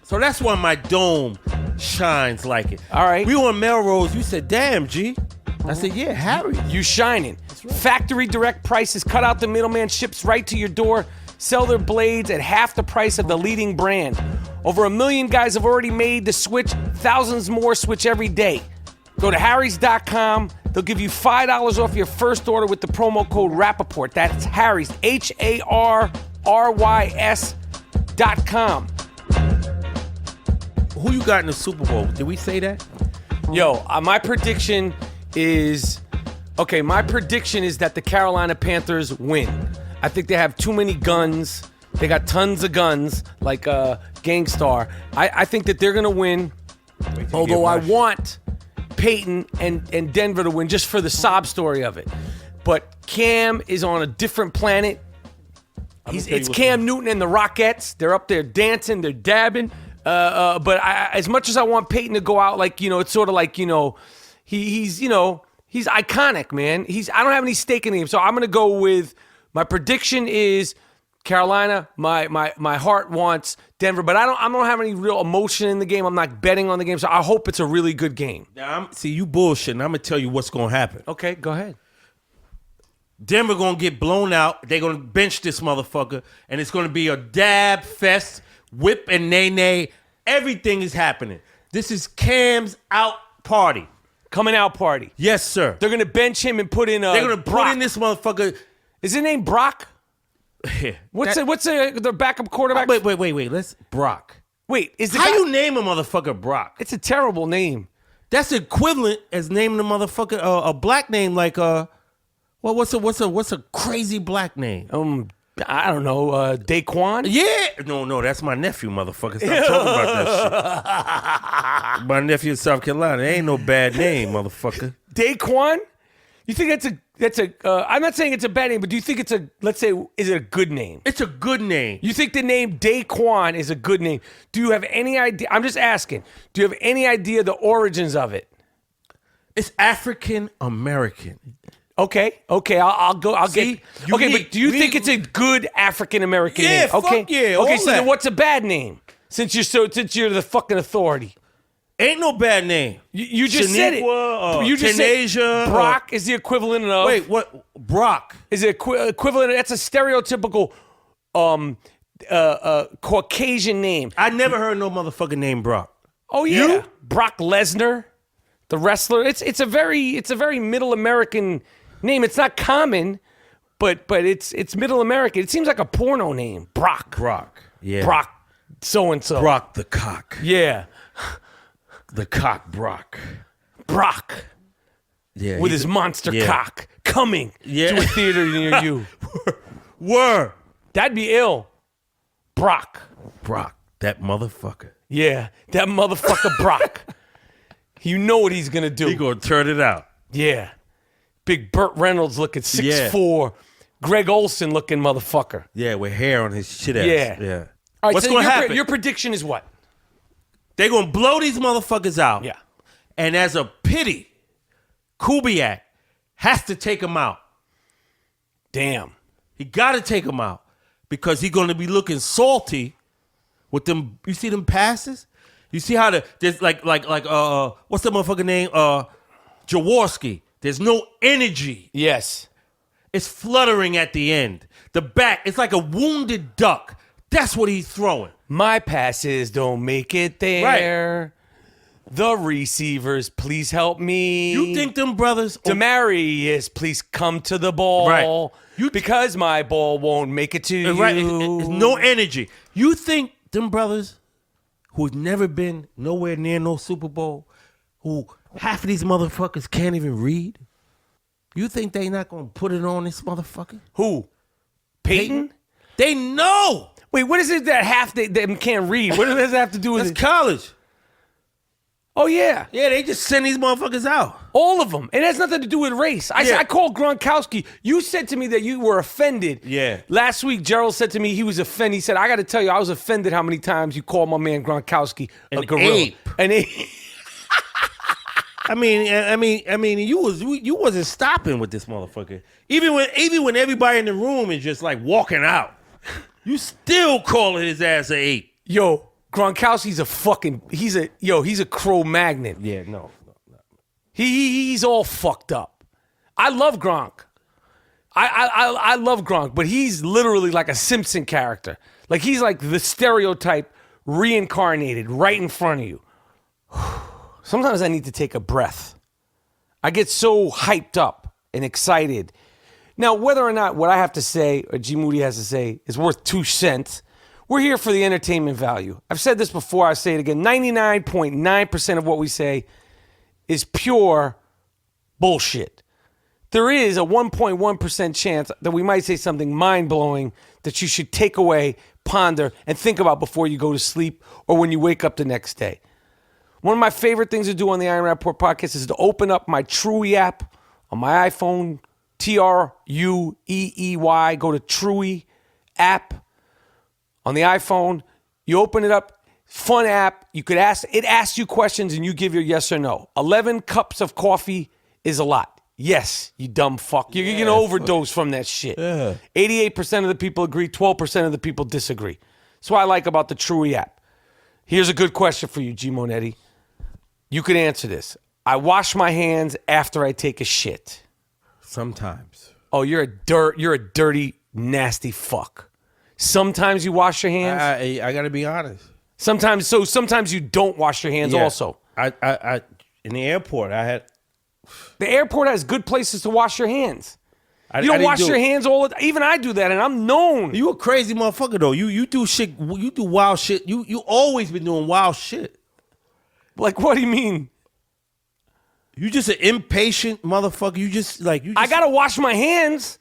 So that's why my dome shines like it. All right. We were on Melrose. You said, damn, G. I said, yeah, Harry. You shining. Right. Factory direct prices. Cut out the middleman. Ships right to your door. Sell their blades at half the price of the leading brand. Over 1 million guys have already made the switch. Thousands more switch every day. Go to harrys.com. They'll give you $5 off your first order with the promo code Rapaport. That's Harry's. HARRYS.com. Who you got in the Super Bowl? Did we say that? Yo, my prediction is that the Carolina Panthers win. I think they have too many guns. They got tons of guns, like Gangstar. I think that they're going to win, although I want Peyton and Denver to win just for the sob story of it. But Cam is on a different planet. It's Cam Newton and the Rockettes. They're up there dancing. They're dabbing. But as much as I want Peyton to go out, like, it's sort of like, he's iconic, man. I don't have any stake in him, so I'm gonna go with my prediction is Carolina. My heart wants Denver, but I don't have any real emotion in the game. I'm not betting on the game, so I hope it's a really good game. Now, you bullshitting. I'm gonna tell you what's gonna happen. Okay, go ahead. Denver gonna get blown out. They're gonna bench this motherfucker, and it's gonna be a dab fest. Whip and nay. Everything is happening. This is Cam's out party. Coming out party. Yes, sir. They're going to bench him and put in They're going to Brock. put in this motherfucker. Is his name Brock? Yeah. What's the backup quarterback? Wait. Let's Brock. Wait, is the How guy... you name a motherfucker Brock? It's a terrible name. That's equivalent as naming a motherfucker a black name like what's a crazy black name? I don't know, Daquan? Yeah. No, that's my nephew, motherfucker. Stop talking about that shit. My nephew in South Carolina. Ain't no bad name, motherfucker. Daquan? You think that's a I'm not saying it's a bad name, but do you think is it a good name? It's a good name. You think the name Daquan is a good name? Do you have any idea? I'm just asking. Do you have any idea the origins of it? It's African American. Okay. I'll go. But do you think it's a good African American name? Okay. Fuck yeah. Okay. So then, what's a bad name? Since you're the fucking authority. Ain't no bad name. You just said it. You just Tanasia, said Brock is the equivalent of. Wait, what? Brock is it equivalent? That's a stereotypical Caucasian name. I never heard no motherfucking name Brock. Oh yeah, you? Brock Lesnar, the wrestler. It's a very middle American name. It's not common, but it's Middle American. It seems like a porno name. Brock. Yeah. Brock. So and so. Brock the cock. Yeah. The cock Brock. Brock. Yeah. With his monster cock coming to a theater near you. Word. That'd be ill. Brock. That motherfucker. Yeah, that motherfucker Brock. You know what he's gonna do. He gonna turn it out. Yeah. Big Burt Reynolds looking 6'4", Greg Olson looking motherfucker. Yeah, with hair on his shit ass. Yeah. All right, What's so gonna happen? Your prediction is what? They gonna blow these motherfuckers out. Yeah. And as a pity, Kubiak has to take them out. Damn. He gotta take them out because he's gonna be looking salty with them. You see them passes? You see how there's like what's the motherfucker name? Jaworski. There's no energy. Yes. It's fluttering at the end. The back, it's like a wounded duck. That's what he's throwing. My passes don't make it there. The receivers, please help me. You think them brothers? Demarius, please come to the ball. Right. Because my ball won't make it to you. Right. It's no energy. You think them brothers who've never been nowhere near no Super Bowl, who half of these motherfuckers can't even read, you think they not gonna put it on this motherfucker? Who? Peyton? They know. Wait, what is it that half them can't read? What does that have to do with That's it? college. Oh, yeah. Yeah, they just send these motherfuckers out. All of them. It has nothing to do with race. Yeah. I called Gronkowski. You said to me that you were offended. Yeah. Last week, Gerald said to me he was offended. He said, I got to tell you, I was offended how many times you called my man Gronkowski a An gorilla. ape. An ape. I mean, you wasn't stopping with this motherfucker. Even when everybody in the room is just like walking out, you still calling his ass an ape. Yo, Gronkowski's he's a Cro-Magnon. Yeah, no. He's all fucked up. I love Gronk. I love Gronk, but he's literally like a Simpson character. Like he's like the stereotype reincarnated right in front of you. Sometimes I need to take a breath. I get so hyped up and excited. Now, whether or not what I have to say or GMoneti has to say is worth 2 cents, we're here for the entertainment value. I've said this before, I say it again. 99.9% of what we say is pure bullshit. There is a 1.1% chance that we might say something mind-blowing that you should take away, ponder, and think about before you go to sleep or when you wake up the next day. One of my favorite things to do on the Iron Rapaport podcast is to open up my Truey app on my iPhone, Trueey. Go to Truey app on the iPhone. You open it up. Fun app. You could ask. It asks you questions and you give your yes or no. 11 cups of coffee is a lot. Yes, you dumb fuck. You're going to overdose from that shit. Yeah. 88% of the people agree. 12% of the people disagree. That's what I like about the Truey app. Here's a good question for you, GMoneti. You could answer this. I wash my hands after I take a shit. Sometimes. Oh, you're a dirty, nasty fuck. Sometimes you wash your hands. I gotta be honest. Sometimes you don't wash your hands. Yeah. Also, I in the airport the airport has good places to wash your hands. You don't didn't wash your hands all the time. Even I do that, and I'm known. You a crazy motherfucker though. You do shit. You do wild shit. You always been doing wild shit. Like, what do you mean? You just an impatient motherfucker. You just. I gotta wash my hands.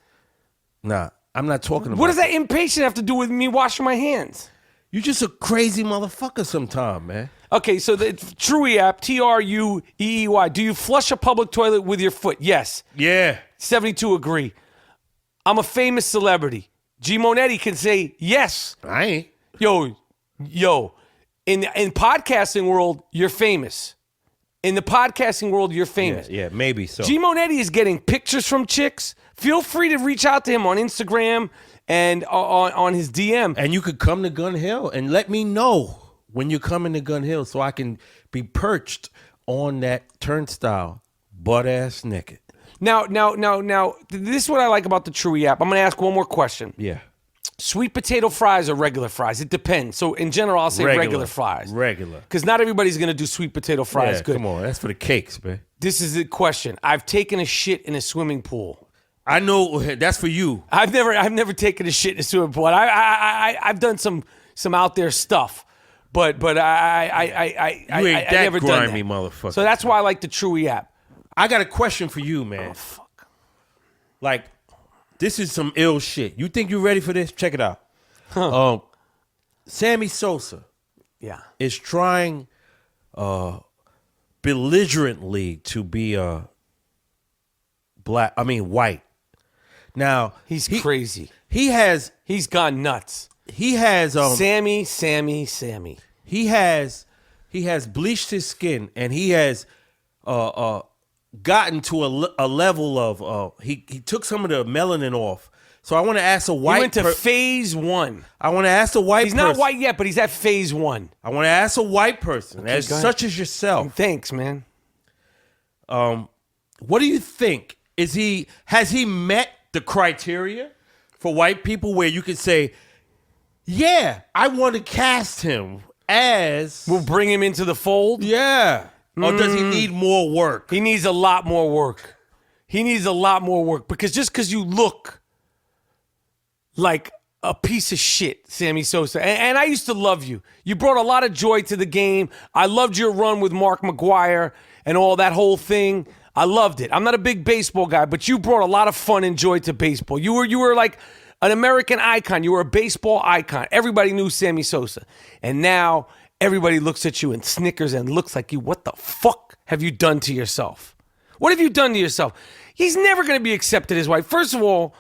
Nah, I'm not talking about. What does that impatient have to do with me washing my hands? You just a crazy motherfucker sometime, man. Okay, so the Truey app, Trueey. Do you flush a public toilet with your foot? Yes. Yeah. 72 agree. I'm a famous celebrity. GMoneti can say yes. I ain't. Yo. In podcasting world, you're famous. In the podcasting world, you're famous. Yeah, maybe so. GMoneti is getting pictures from chicks. Feel free to reach out to him on Instagram and on his DM. And you could come to Gun Hill and let me know when you're coming to Gun Hill so I can be perched on that turnstile, butt ass naked. Now, this is what I like about the Truey app. I'm going to ask one more question. Yeah. Sweet potato fries or regular fries? It depends. So in general, I'll say regular fries. Regular. Because not everybody's going to do sweet potato fries Yeah, good. come on. That's for the cakes, man. This is the question. I've taken a shit in a swimming pool. I know that's for you. I've never taken a shit in a swimming pool. I've done some out there stuff, but I ain't that never done grimy, that. motherfucker. So that's why I like the Truey app. I got a question for you, man. Oh, fuck. Like, this is some ill shit. You think you ready for this? Check it out. Sammy Sosa Yeah. is trying belligerently to be white. Now He's crazy. He's gone nuts. He has Sammy. he has bleached his skin, and he has gotten to a level of he took some of the melanin off. So I want to ask a white. He went to phase 1. I want to ask a white. He's not white yet, but he's at phase 1. I want to ask a white person, Okay, go ahead. such as yourself. Thanks, man. What do you think? Has he met the criteria for white people where you could say, yeah, I want to cast him as... We'll bring him into the fold. Yeah. Or does he need more work? He needs a lot more work. Because just because you look like a piece of shit, Sammy Sosa, and I used to love you. You brought a lot of joy to the game. I loved your run with Mark McGwire and all that whole thing. I loved it. I'm not a big baseball guy, but you brought a lot of fun and joy to baseball. You were like an American icon. You were a baseball icon. Everybody knew Sammy Sosa. And now everybody looks at you and snickers and looks like you. What the fuck have you done to yourself? What have you done to yourself? He's never going to be accepted as white. First of all,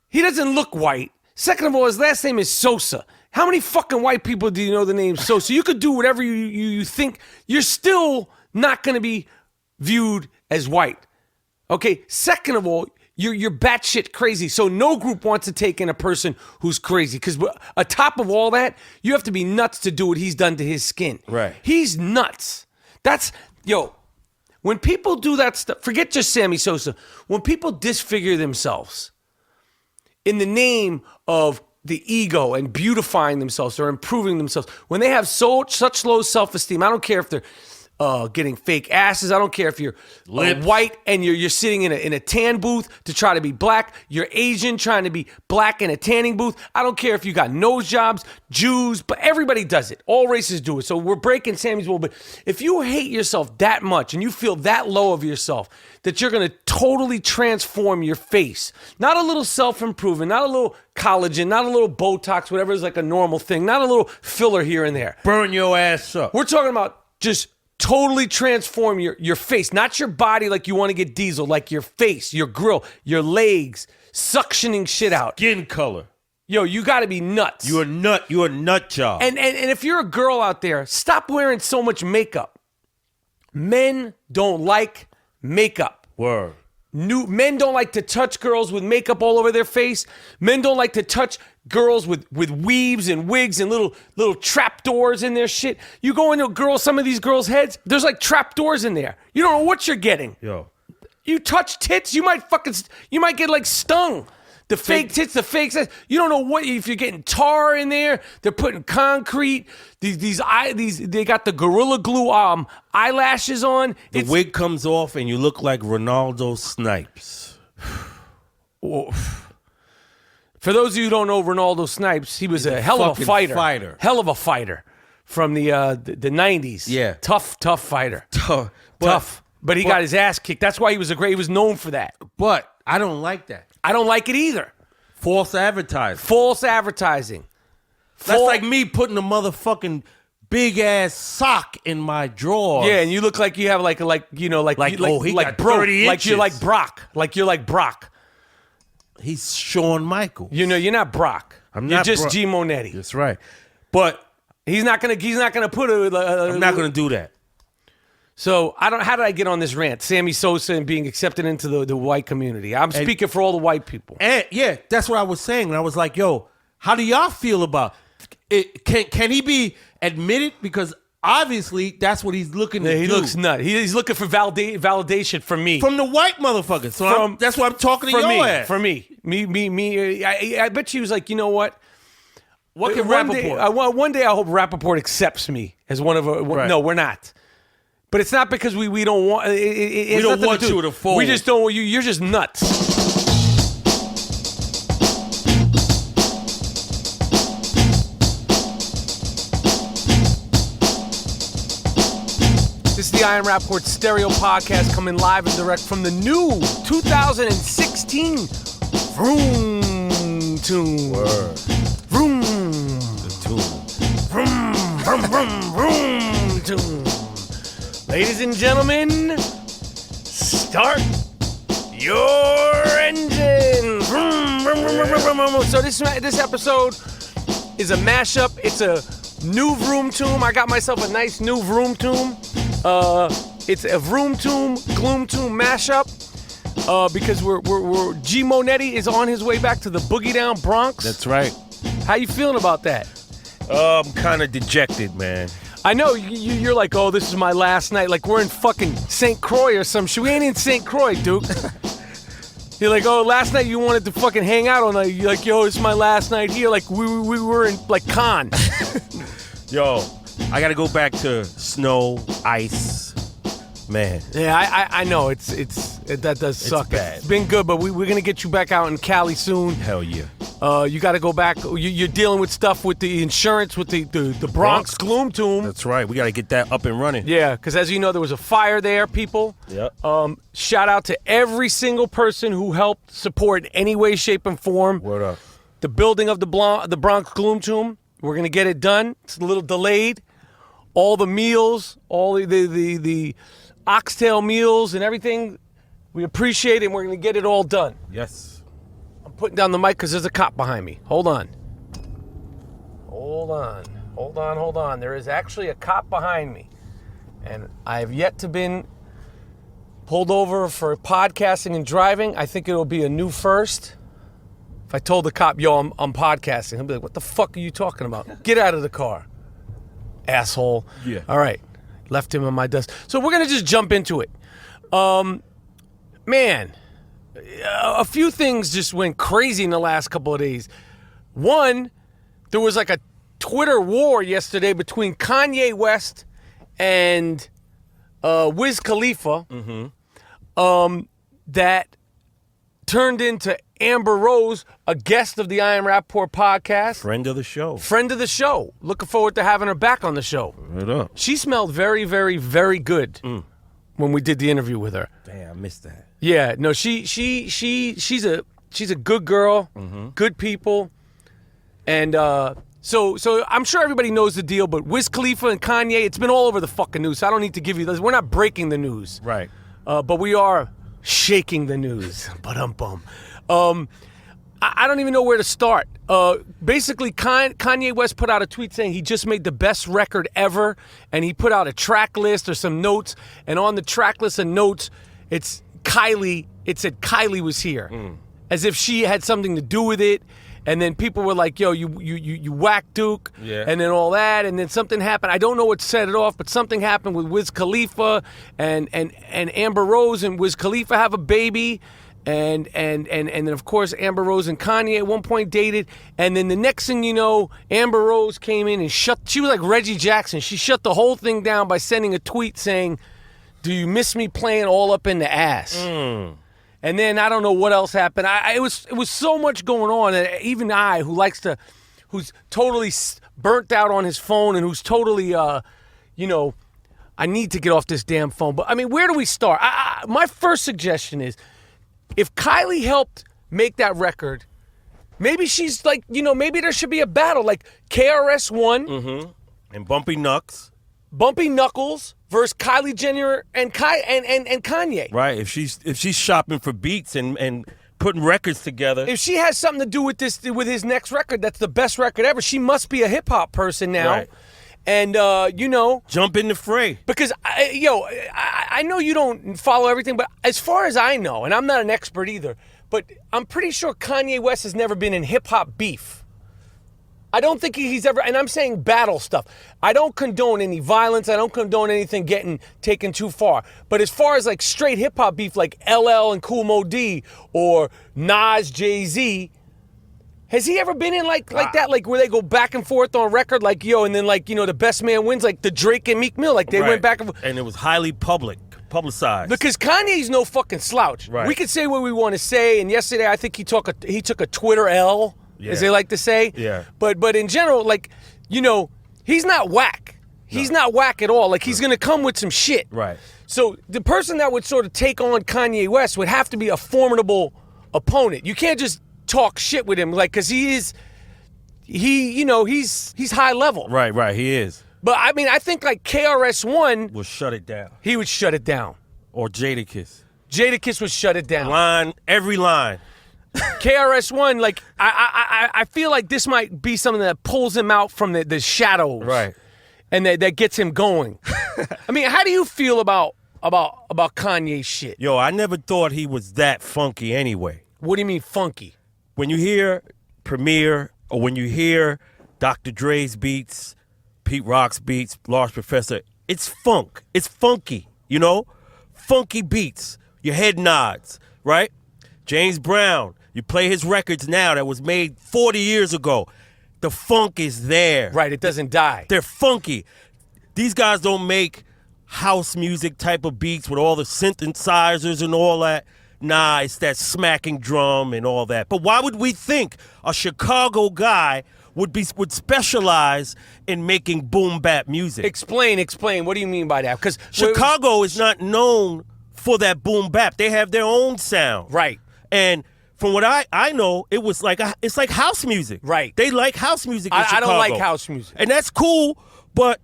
he doesn't look white. Second of all, his last name is Sosa. How many fucking white people do you know the name Sosa? You could do whatever you think. You're still not going to be viewed as white. Okay? Second of all, you're batshit crazy. So no group wants to take in a person who's crazy. Because atop of all that, you have to be nuts to do what he's done to his skin. Right. He's nuts. When people do that stuff, forget just Sammy Sosa. When people disfigure themselves in the name of the ego and beautifying themselves or improving themselves, when they have such low self-esteem, I don't care if they're getting fake asses. I don't care if you're white and you're sitting in a tan booth to try to be black. You're Asian trying to be black in a tanning booth. I don't care if you got nose jobs, Jews, but everybody does it. All races do it. So we're breaking Sammy's rule. But if you hate yourself that much and you feel that low of yourself that you're going to totally transform your face, not a little self-improvement, not a little collagen, not a little Botox, whatever is like a normal thing, not a little filler here and there. Burn your ass up. We're talking about just totally transform your face, not your body like you want to get diesel, like your face, your grill, your legs, suctioning shit out. Skin color. Yo, you got to be nuts. You're a nut job. And if you're a girl out there, stop wearing so much makeup. Men don't like makeup. Word. Men don't like to touch girls with makeup all over their face. Men don't like to touch girls with weaves and wigs and little trap doors in their shit. You go into some of these girls' heads, there's like trap doors in there. You don't know what you're getting. Yo. You touch tits, you might get like stung. The fake tits, the fake ass. You don't know what if you're getting tar in there. They're putting concrete. They got the Gorilla Glue eyelashes on. The wig comes off and you look like Ronaldo Snipes. For those of you who don't know Ronaldo Snipes, he was a hell of a fighter. Hell of a fighter from the 90s. Yeah. Tough fighter. Tough. But he got his ass kicked. That's why he was he was known for that. But I don't like that. I don't like it either. False advertising. That's like me putting a motherfucking big ass sock in my drawer. Yeah, and you look like you have like got 30 like you're like Brock. Like you're like Brock. He's Shawn Michaels. You know, you're not Brock. You're not just GMoneti. That's right. But he's not gonna put a. I'm not gonna do that. So how did I get on this rant? Sammy Sosa and being accepted into the white community. I'm speaking for all the white people. And yeah, that's what I was saying. And I was like, yo, how do y'all feel about it? Can he be admitted? Because obviously that's what he's looking to do. He looks nuts. He's looking for validation from me. From the white motherfuckers. So that's why I'm talking to your ass. For me. I bet she was like, you know what? What can Rapaport? One day I hope Rapaport accepts me as one of a... Right. No, we're not. But it's not because we don't want... We don't want you to fold. We just don't want you. You're just nuts. the I Am Rapaport Stereo Podcast, coming live and direct from the new 2016 Vroom Tune. Word. Vroom. The tune. Vroom, vroom, vroom, vroom Tune. Ladies and gentlemen, start your engine. Vroom, vroom, vroom, vroom, vroom, vroom. So this episode is a mashup. It's a new Vroom Tune. I got myself a nice new Vroom Tune. It's a Vroom Tune, Gloom Tune mashup. Because we're GMoneti is on his way back to the Boogie Down Bronx. That's right. How you feeling about that? I'm kind of dejected, man. I know you're like, oh, this is my last night. Like we're in fucking St. Croix or some shit. We ain't in St. Croix, Duke. You're like, oh, last night you wanted to fucking hang out all night. You're like, yo, this is my last night here. Like we were in like Cannes. Yo, I got to go back to snow, ice, man. Yeah, I know that does suck. bad. It's been good, but we're gonna get you back out in Cali soon. Hell yeah. You got to go back. You're dealing with stuff with the insurance, with the Bronx Gloom Tune. That's right. We got to get that up and running. Yeah, because as you know, there was a fire there, people. Yep. Shout out to every single person who helped support in any way, shape, and form. Word up. The building of the Bronx Gloom Tune. We're going to get it done. It's a little delayed. All the meals, all the oxtail meals and everything, we appreciate it, and we're going to get it all done. Yes. I'm putting down the mic because there's a cop behind me. Hold on. There is actually a cop behind me. And I have yet to been pulled over for podcasting and driving. I think it'll be a new first. If I told the cop, yo, I'm podcasting, he'll be like, what the fuck are you talking about? Get out of the car, asshole. Yeah. All right. Left him on my desk. So we're going to just jump into it. Man, a few things just went crazy in the last couple of days. One, there was like a Twitter war yesterday between Kanye West and Wiz Khalifa that turned into Amber Rose, a guest of the I Am Rapaport podcast. Friend of the show. Friend of the show. Looking forward to having her back on the show. Right up. She smelled very, very, very good when we did the interview with her. Damn, I missed that. Yeah, no, she's a good girl, good people, and so I'm sure everybody knows the deal. But Wiz Khalifa and Kanye, it's been all over the fucking news. So I don't need to give you this. We're not breaking the news, Right. but we are shaking the news. Ba-dum-bum. I don't even know where to start. Basically, Kanye West put out a tweet saying he just made the best record ever, and he put out a track list or some notes, and on the track list and notes, it's Kylie. It said Kylie was here, as if she had something to do with it. And then people were like, yo, you whack Duke, Yeah. and then all that, and then something happened. I don't know what set it off, but something happened with Wiz Khalifa and Amber Rose and Wiz Khalifa have a baby. And then of course Amber Rose and Kanye at one point dated, and then the next thing you know, Amber Rose came in and she was like Reggie Jackson. She shut the whole thing down by sending a tweet saying, "Do you miss me playing all up in the ass?" And then I don't know what else happened. It was so much going on, and even I, who's totally burnt out on his phone and who's totally, I need to get off this damn phone. But I mean, where do we start? My first suggestion is, if Kylie helped make that record, maybe she's like, maybe there should be a battle like KRS-One And Bumpy Knucks. Bumpy Knuckles versus Kylie Jenner and Kanye. Right. If she's shopping for beats and putting records together. If she has something to do with his next record, that's the best record ever. She must be a hip hop person now. Right. And Jump in the fray. because I know you don't follow everything, but as far as I know, and I'm not an expert either, but I'm pretty sure Kanye West has never been in hip hop beef. I don't think he's ever, and I'm saying battle stuff. I don't condone any violence. I don't condone anything getting taken too far. But as far as like straight hip hop beef, like LL and Kool Mo D or Nas, Jay-Z, has he ever been in like that? Like where they go back and forth on record, like and then like the best man wins, like the Drake and Meek Mill, like they went back and forth. And it was highly publicized. Because Kanye's no fucking slouch. Right. We could say what we want to say, and yesterday I think he took a Twitter L, as they like to say. Yeah. But in general, like, he's not whack. He's not whack at all. Like, he's going to come with some shit. Right. So the person that would sort of take on Kanye West would have to be a formidable opponent. You can't just talk shit with him, like, because he's high level. Right, he is. But, I mean, I think, like, KRS-One, Will shut it down. he would shut it down. Or Jadakiss. Jadakiss would shut it down. Line, every line. KRS-One, like, I feel like this might be something that pulls him out from the shadows. Right. And that gets him going. I mean, how do you feel about Kanye's shit? Yo, I never thought he was that funky anyway. What do you mean funky? When you hear Premier or when you hear Dr. Dre's beats, Pete Rock's beats, Large Professor, it's funk. It's funky, you know? Funky beats. Your head nods, right? James Brown, you play his records now that was made 40 years ago. The funk is there. Right, it doesn't die. They're funky. These guys don't make house music type of beats with all the synthesizers and all that. Nah, it's that smacking drum and all that. But why would we think a Chicago guy would specialize in making boom bap music? Explain. What do you mean by that? Because Chicago is not known for that boom bap. They have their own sound. Right. And from what I know, it was like it's like house music. Right. They like house music in I Chicago. don't like house music. And that's cool, but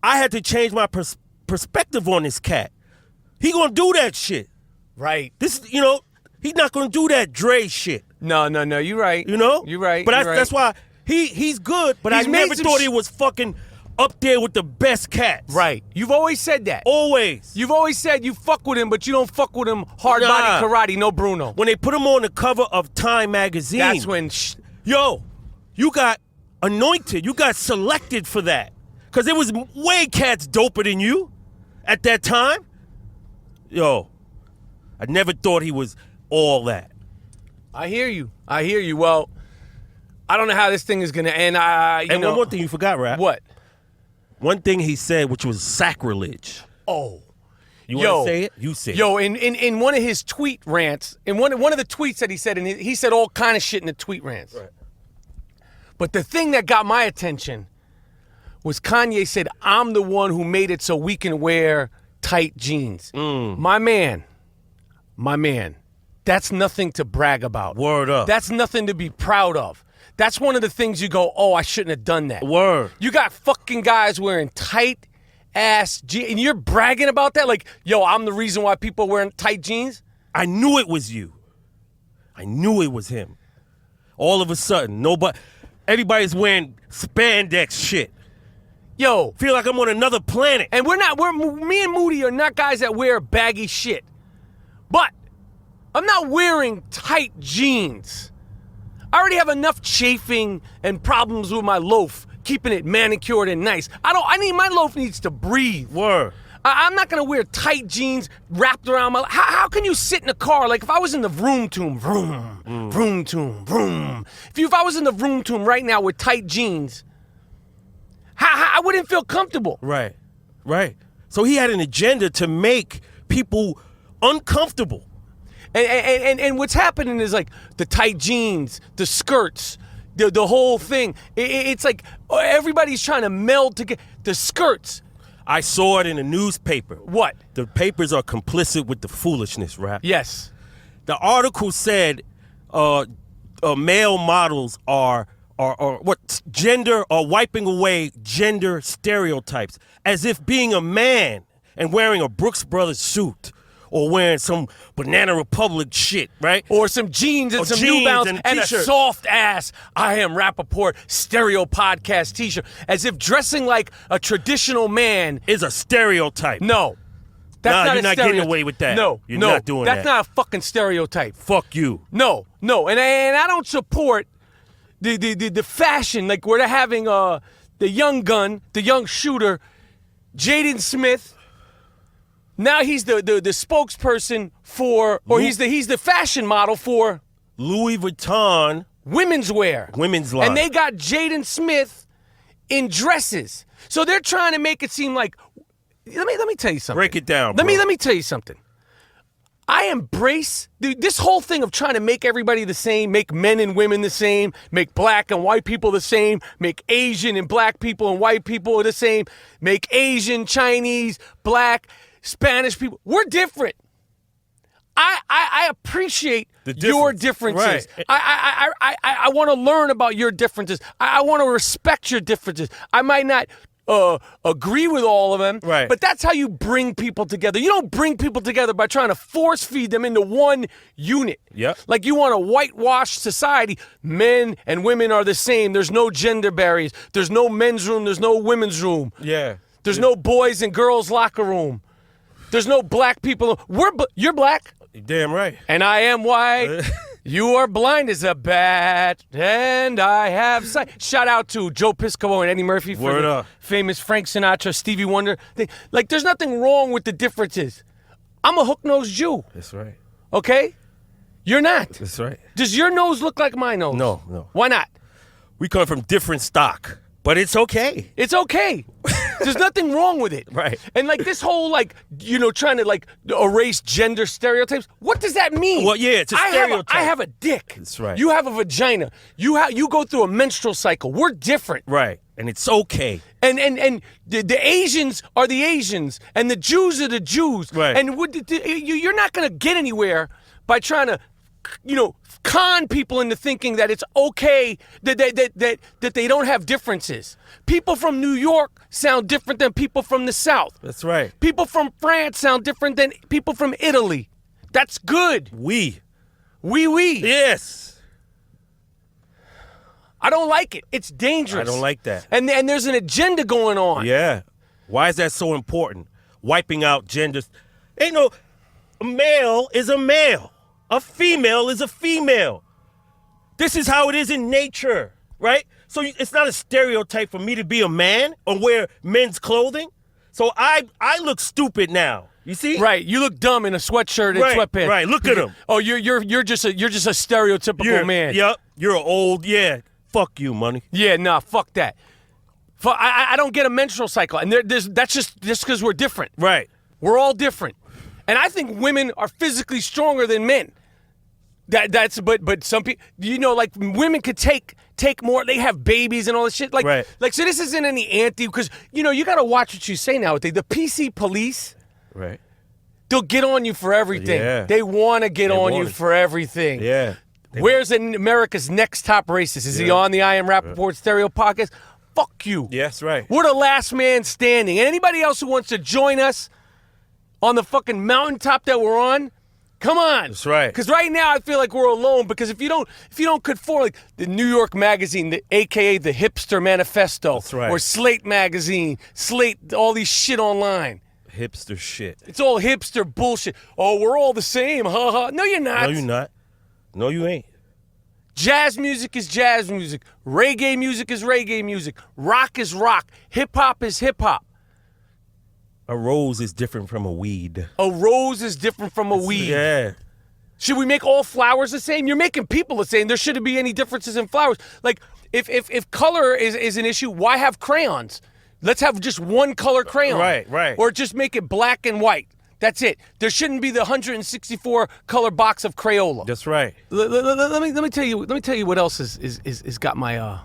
I had to change my perspective on this cat. He gonna do that shit. Right. This, he's not gonna do that Dre shit. No, you're right. You're right. But you're right. that's why he's good, but He's I made never some thought he was fucking up there with the best cats. Right. You've always said that. Always. You've always said you fuck with him, but you don't fuck with him hard Nah. body karate, no Bruno. When they put him on the cover of Time magazine. That's when Yo, you got anointed. You got selected for that. Because there was way cats doper than you at that time. Yo, I never thought he was all that. I hear you. Well, I don't know how this thing is going to end. And one more thing you forgot, Rap. What? One thing he said, which was sacrilege. Oh. You want to say it? You say it. Yo, in one of his tweet rants, in one of the tweets that he said, and he said all kind of shit in the tweet rants. Right. But the thing that got my attention was Kanye said, I'm the one who made it so we can wear tight jeans. My man, that's nothing to brag about. Word up. That's nothing to be proud of. That's one of the things you go, oh, I shouldn't have done that. Word. You got fucking guys wearing tight ass jeans, and you're bragging about that? Like, yo, I'm the reason why people are wearing tight jeans? I knew it was you. I knew it was him. All of a sudden, everybody's wearing spandex shit. Yo. Feel like I'm on another planet. And me and Moody are not guys that wear baggy shit. But I'm not wearing tight jeans. I already have enough chafing and problems with my loaf, keeping it manicured and nice. My loaf needs to breathe. Word. I'm not gonna wear tight jeans wrapped around my. How can you sit in a car like if I was in the vroom tomb, vroom tomb, vroom? If I was in the vroom tomb right now with tight jeans, I wouldn't feel comfortable. Right. So he had an agenda to make people uncomfortable. And what's happening is like the tight jeans, the skirts, the whole thing. It's like everybody's trying to meld together. The skirts. I saw it in the newspaper. What? The papers are complicit with the foolishness, Rap. Yes. The article said male models are wiping away gender stereotypes, as if being a man and wearing a Brooks Brothers suit or wearing some Banana Republic shit, right? Or some jeans and some New Balance and a t-shirt. soft ass I Am Rapaport stereo podcast t-shirt. As if dressing like a traditional man is a stereotype. No. That's you're not stereotype. getting away with that. No. You're not doing that. That's not a fucking stereotype. Fuck you. No. And I don't support the fashion, like where they're having the young gun, the young shooter, Jaden Smith. Now he's the spokesperson for, or he's the fashion model for Louis Vuitton women's wear. Women's line. And they got Jaden Smith in dresses. So they're trying to make it seem like, let me tell you something. Break it down, Let bro. me tell you something. I embrace this whole thing of trying to make everybody the same, make men and women the same, make black and white people the same, make Asian and black people and white people the same, make Asian, Chinese, black, Spanish people. We're different. I appreciate your differences. Right. I want to learn about your differences. I want to respect your differences. I might not agree with all of them, right, but that's how you bring people together. You don't bring people together by trying to force feed them into one unit. Yep. Like you want a whitewashed society. Men and women are the same. There's no gender barriers. There's no men's room. There's no women's room. Yeah. There's no boys and girls locker room. There's no black people. You're black. Damn right. And I am white. You are blind as a bat, and I have sight. Shout out to Joe Piscopo and Eddie Murphy for Word the up. famous Frank Sinatra, Stevie Wonder thing. Like, there's nothing wrong with the differences. I'm a hook-nosed Jew, That's right. okay? You're not. That's right. Does your nose look like my nose? No. Why not? We come from different stock, but it's okay. It's okay. There's nothing wrong with it. Right. And like this whole trying to erase gender stereotypes. What does that mean? Well, yeah, it's a stereotype. I have a dick. That's right. You have a vagina. You go through a menstrual cycle. We're different. Right. And it's okay. And the Asians are the Asians, and the Jews are the Jews. Right. And you're not going to get anywhere by trying to, con people into thinking that it's okay that they don't have differences. People from New York sound different than people from the South. That's right. People from France sound different than people from Italy. That's good. We. I Yes. don't like it. It's dangerous. I don't like that. And there's an agenda going on. Yeah. Why is that so important? Wiping out genders. A male is a male. A female is a female. This is how it is in nature, right? So it's not a stereotype for me to be a man or wear men's clothing. So I look stupid now. You see? Right. You look dumb in a sweatshirt and sweatpants. Right. Look at him. Oh, you're just a stereotypical man. Yep. You're old. Yeah. Fuck you, money. Yeah. Nah. Fuck that. I don't get a menstrual cycle, and that's just because we're different. Right. We're all different, and I think women are physically stronger than men. But some people, women could take more. They have babies and all this shit. Right. So this isn't any anti, because you got to watch what you say nowadays. The PC police, Right. they'll get on you for everything. Yeah. They want to get on you for everything. Yeah. Where's America's next top racist? Is he on the I Am Rapaport Stereo podcast? Fuck you. Yeah, that's right. We're the last man standing. And anybody else who wants to join us on the fucking mountaintop that we're on, come on. That's right. Because right now I feel like we're alone. Because if you don't conform, like the New York Magazine, AKA the Hipster Manifesto, That's right. or Slate Magazine, Slate, all these shit online. Hipster shit. It's all hipster bullshit. Oh, we're all the same, ha. No, you're not. No, you're not. No, you ain't. Jazz music is jazz music. Reggae music is reggae music. Rock is rock. Hip hop is hip hop. A rose is different from a weed. A rose is different from a weed. Yeah. Should we make all flowers the same? You're making people the same. There shouldn't be any differences in flowers. Like, if color is an issue, why have crayons? Let's have just one color crayon. Right. Or just make it black and white. That's it. There shouldn't be the 164 color box of Crayola. That's right. Let me tell you what else is got my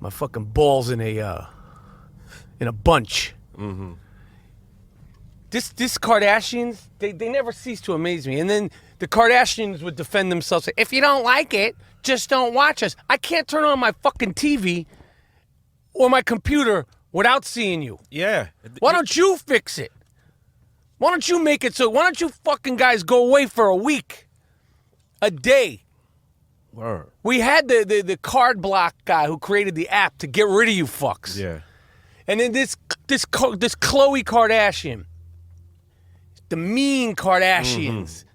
my fucking balls in a bunch. Mm-hmm. This Kardashians, they never cease to amaze me. And then the Kardashians would defend themselves. If you don't like it, just don't watch us. I can't turn on my fucking TV or my computer without seeing you. Yeah. Why don't you fix it? Why don't you make it so? Why don't you fucking guys go away for a week, a day? Word. We had the card block guy who created the app to get rid of you fucks. Yeah. And then this Khloe Kardashian, the mean Kardashians. Mm-hmm.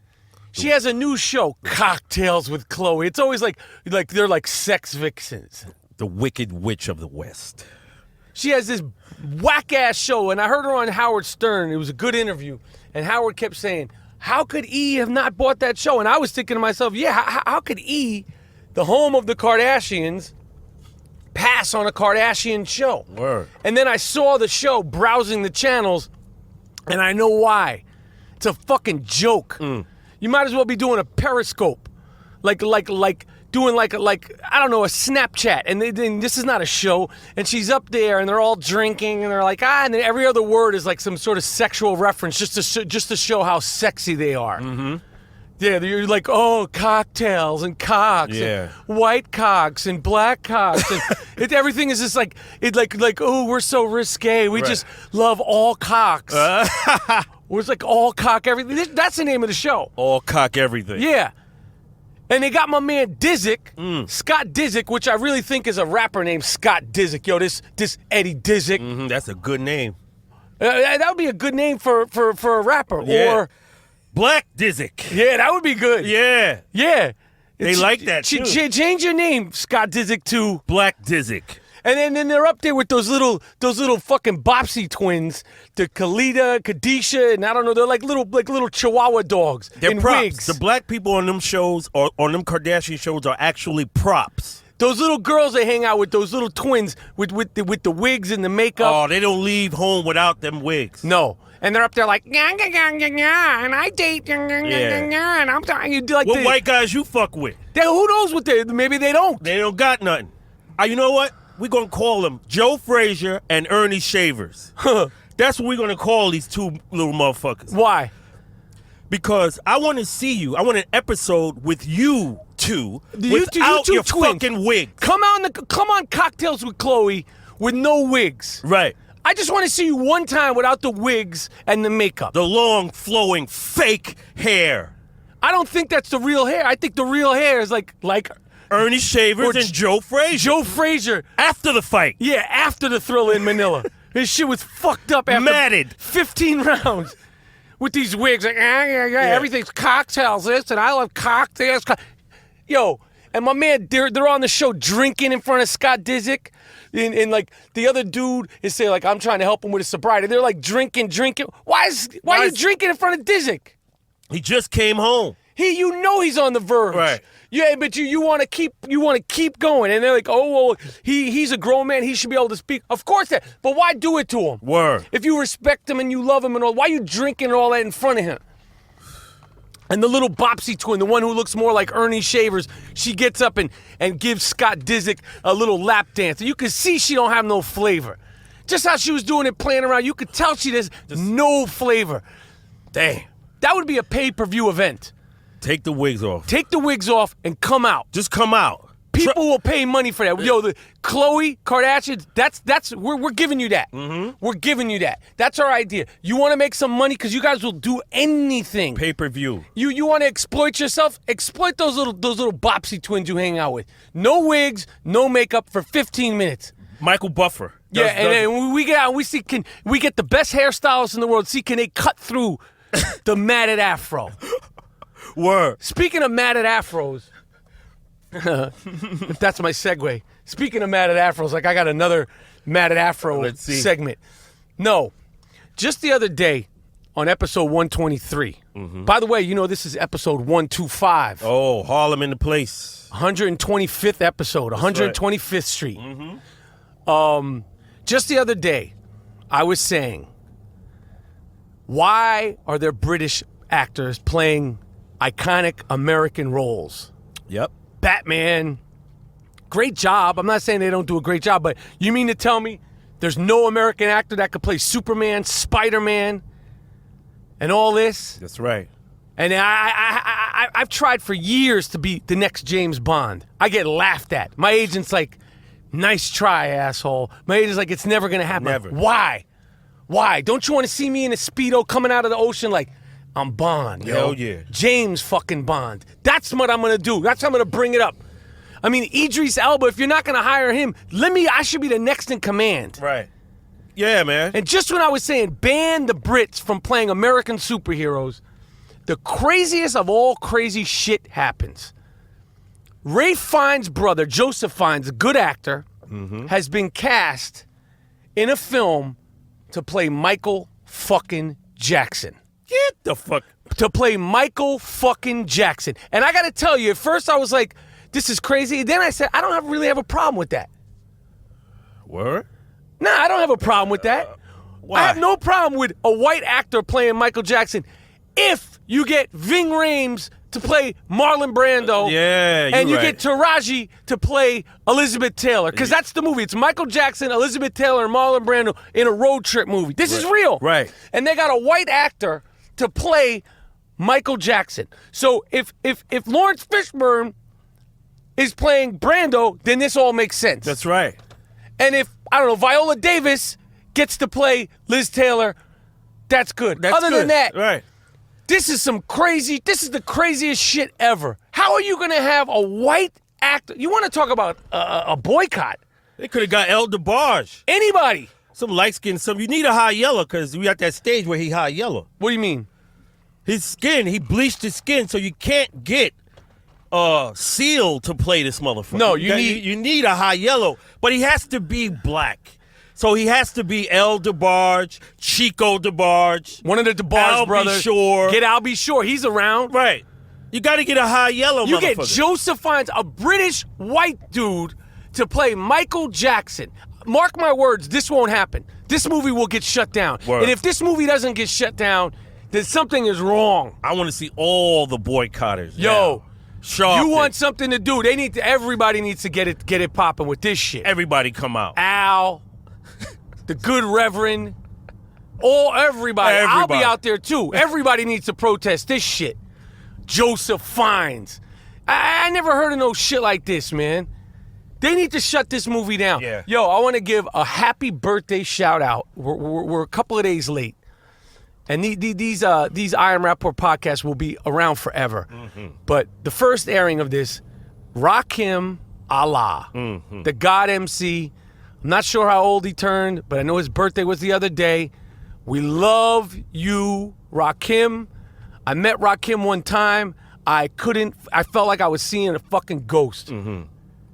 She has a new show, Cocktails with Khloe. It's always like they're like sex vixens. The Wicked Witch of the West. She has this whack-ass show, and I heard her on Howard Stern. It was a good interview, and Howard kept saying, how could E have not bought that show? And I was thinking to myself, yeah, how could E, the home of the Kardashians, pass on a Kardashian show? Word. And then I saw the show, browsing the channels, and I know why. It's a fucking joke. You might as well be doing a Periscope, like doing like I don't know, a Snapchat. And this is not a show. And she's up there, and they're all drinking, and they're like and then every other word is like some sort of sexual reference, just to show how sexy they are. Mm-hmm. Yeah, you're like, oh, cocktails and cocks, and white cocks and black cocks, and everything is just like oh, we're so risque. We just love all cocks. It's like all cock everything. That's the name of the show. All cock everything. Yeah, and they got my man Disick, Scott Disick, which I really think is a rapper named Scott Disick. Yo, this Eddie Disick. That's a good name. That would be a good name for a rapper. Yeah. Or Black Disick. yeah, that would be good. Yeah. Yeah. They like that, too. Change your name, Scott Disick, to Black Disick. And then they're up there with those little fucking Bopsy twins, the Khalida, Kadisha, and I don't know, they're like little Chihuahua dogs. They're in props. wigs. The black people on them shows or on them Kardashian shows are actually props. Those little girls they hang out with, those little twins with the wigs and the makeup. Oh, they don't leave home without them wigs. No. And they're up there like, and I date, and I'm telling you, like, What white guys you fuck with? who knows what maybe they don't. They don't got nothing. You know what? We're going to call them Joe Frazier and Ernie Shavers. That's what we're going to call these two little motherfuckers. Why? Because I want to see you. I want an episode with you two You two your twins. fucking wig. Come on Cocktails with Khloe with no wigs. Right. I just want to see you one time without the wigs and the makeup. The long, flowing, fake hair. I don't think that's the real hair. I think the real hair is like Ernie Shavers and Joe Frazier. Joe Frazier. After the fight. Yeah, after the Thriller in Manila. His shit was fucked up after Matted. 15 rounds. With these wigs, like, everything's cocktails, this, and I love cocktails. Yo, and my man, they're on the show drinking in front of Scott Disick. And like the other dude is saying, like, I'm trying to help him with his sobriety. They're like drinking. Why are you drinking in front of Disick? He just came home. You know he's on the verge. Right. Yeah, but you want to keep going. And they're like, oh, well, he's a grown man. He should be able to speak. Of course that. But why do it to him? Word. If you respect him and you love him and all, why are you drinking all that in front of him? And the little Bopsy twin, the one who looks more like Ernie Shavers, she gets up and gives Scott Disick a little lap dance. And you can see she don't have no flavor. Just how she was doing it playing around, you could tell she has no flavor. Damn. That would be a pay-per-view event. Take the wigs off. Take the wigs off and come out. Just come out. People will pay money for that. Yo, the Khloe Kardashian, that's we're giving you that. Mm-hmm. We're giving you that. That's our idea. You want to make some money because you guys will do anything. Pay-per-view. You want to exploit yourself? Exploit those little Bopsy twins you hang out with. No wigs, no makeup for 15 minutes. Michael Buffer. And then we get out and we see we get the best hairstylists in the world. See, can they cut through the matted afro? Word. Speaking of matted afros, if that's my segue. Speaking of matted afros, like I got another matted afro segment. No, just the other day on episode 123. Mm-hmm. By the way, you know this is episode 125. Oh, Harlem in the place. 125th episode, 125th Street. Mm-hmm. Just the other day, I was saying, why are there British actors playing iconic American roles? Yep. Batman, great job. I'm not saying they don't do a great job, but you mean to tell me there's no American actor that could play Superman, Spider-Man, and all this? That's right. And I've tried for years to be the next James Bond. I get laughed at. My agent's like, nice try, asshole. My agent's like, it's never going to happen. Never. Why? Don't you want to see me in a Speedo coming out of the ocean like, I'm Bond, yo. Hell yeah. James fucking Bond. That's what I'm going to do. That's how I'm going to bring it up. I mean, Idris Elba, if you're not going to hire him, I should be the next in command. Right. Yeah, man. And just when I was saying ban the Brits from playing American superheroes, the craziest of all crazy shit happens. Ray Fiennes' brother, Joseph Fiennes, a good actor, has been cast in a film to play Michael fucking Jackson. Get the fuck. To play Michael fucking Jackson. And I got to tell you, at first I was like, this is crazy. Then I said, I don't really have a problem with that. Word? Nah, I don't have a problem with that. Why? I have no problem with a white actor playing Michael Jackson if you get Ving Rhames to play Marlon Brando. Yeah, and you right. get Taraji to play Elizabeth Taylor. Because that's the movie. It's Michael Jackson, Elizabeth Taylor, and Marlon Brando in a road trip movie. This is real. Right. And they got a white actor to play Michael Jackson. So if Lawrence Fishburne is playing Brando, then this all makes sense. That's right. And if, I don't know, Viola Davis gets to play Liz Taylor, that's good. That's Other than good. that, Right. this is the craziest shit ever. How are you going to have a white actor? You want to talk about a boycott? They could have got El DeBarge. Anybody. Some light skin, you need a high yellow because we at that stage where he high yellow. What do you mean? His skin, he bleached his skin, so you can't get Seal to play this motherfucker. No, you need a high yellow, but he has to be black. So he has to be El DeBarge, Chico DeBarge. One of the DeBarge brothers. Shore. Get Albie Shore. He's around. Right. You got to get a high yellow You motherfucker. get Joseph Fiennes, a British white dude, to play Michael Jackson. Mark my words, this won't happen. This movie will get shut down. Word. And if this movie doesn't get shut down, then something is wrong. I want to see all the boycotters. Yo, Sharp. you want something to do? Everybody needs to get it popping with this shit. everybody come out. Al, the good Reverend, everybody. I'll be out there too. Everybody needs to protest this shit. Joseph Fiennes. I never heard of no shit like this, man. They need to shut this movie down. Yeah. Yo, I want to give a happy birthday shout out. We're a couple of days late. And these Iron Rapaport podcasts will be around forever. Mm-hmm. But the first airing of this, Rakim Allah, the God MC. I'm not sure how old he turned, but I know his birthday was the other day. We love you, Rakim. I met Rakim one time. I felt like I was seeing a fucking ghost. Mm-hmm.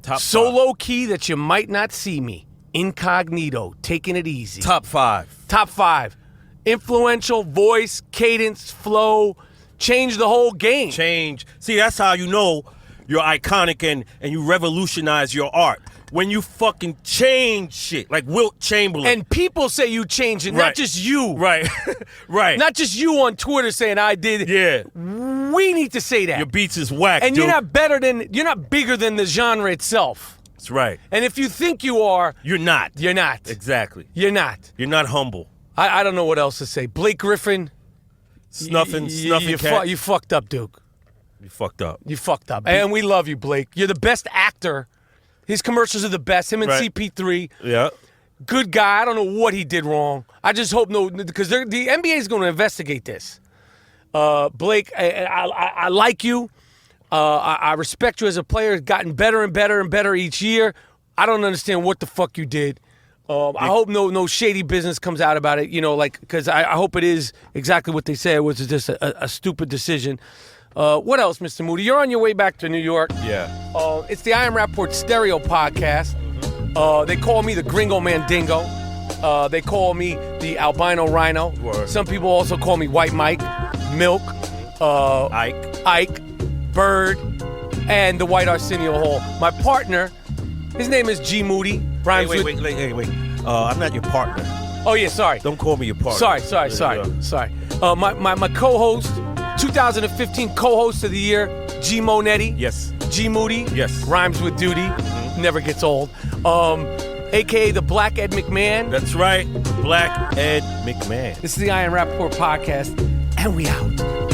Top So five. low key that you might not see me. Incognito, taking it easy. Top 5. Top 5. Influential, voice, cadence, flow, change the whole game. Change. See, that's how you know you're iconic and you revolutionize your art. When you fucking change shit, like Wilt Chamberlain. And people say you changed it, not Right. just you. Right. Right. Not just you on Twitter saying I did it. Yeah. We need to say that. Your beats is whack, and dude. you're not bigger than the genre itself. That's right. And if you think you are, You're not. you're not. Exactly. You're not. You're not humble. I don't know what else to say. Blake Griffin. Snuffing you cat. you fucked up, Duke. You fucked up. You fucked up. And we love you, Blake. You're the best actor. His commercials are the best. Him and Right. CP3. Yeah. Good guy. I don't know what he did wrong. I just hope because the NBA is going to investigate this. Blake, I like you. I respect you as a player. It's gotten better and better and better each year. I don't understand what the fuck you did. I hope no shady business comes out about it. You know, like because I hope it is exactly what they say. It was just a stupid decision. What else, Mr. Moody? You're on your way back to New York. Yeah. It's the Iron Rapaport Stereo podcast. They call me the Gringo Mandingo. They call me the Albino Rhino. Word. Some people also call me White Mike, Milk, Ike, Bird, and the White Arsenio Hall. My partner, his name is GMoneti. Rhymes with. Wait. I'm not your partner. Oh yeah, sorry. Don't call me your partner. Sorry. My co-host, 2015 co-host of the year, GMoneti. Yes. GMoneti. Yes. Rhymes with duty. Never gets old. AKA the Black Ed McMahon. That's right. Black Ed McMahon. This is the Iron Rapaport podcast, and we out.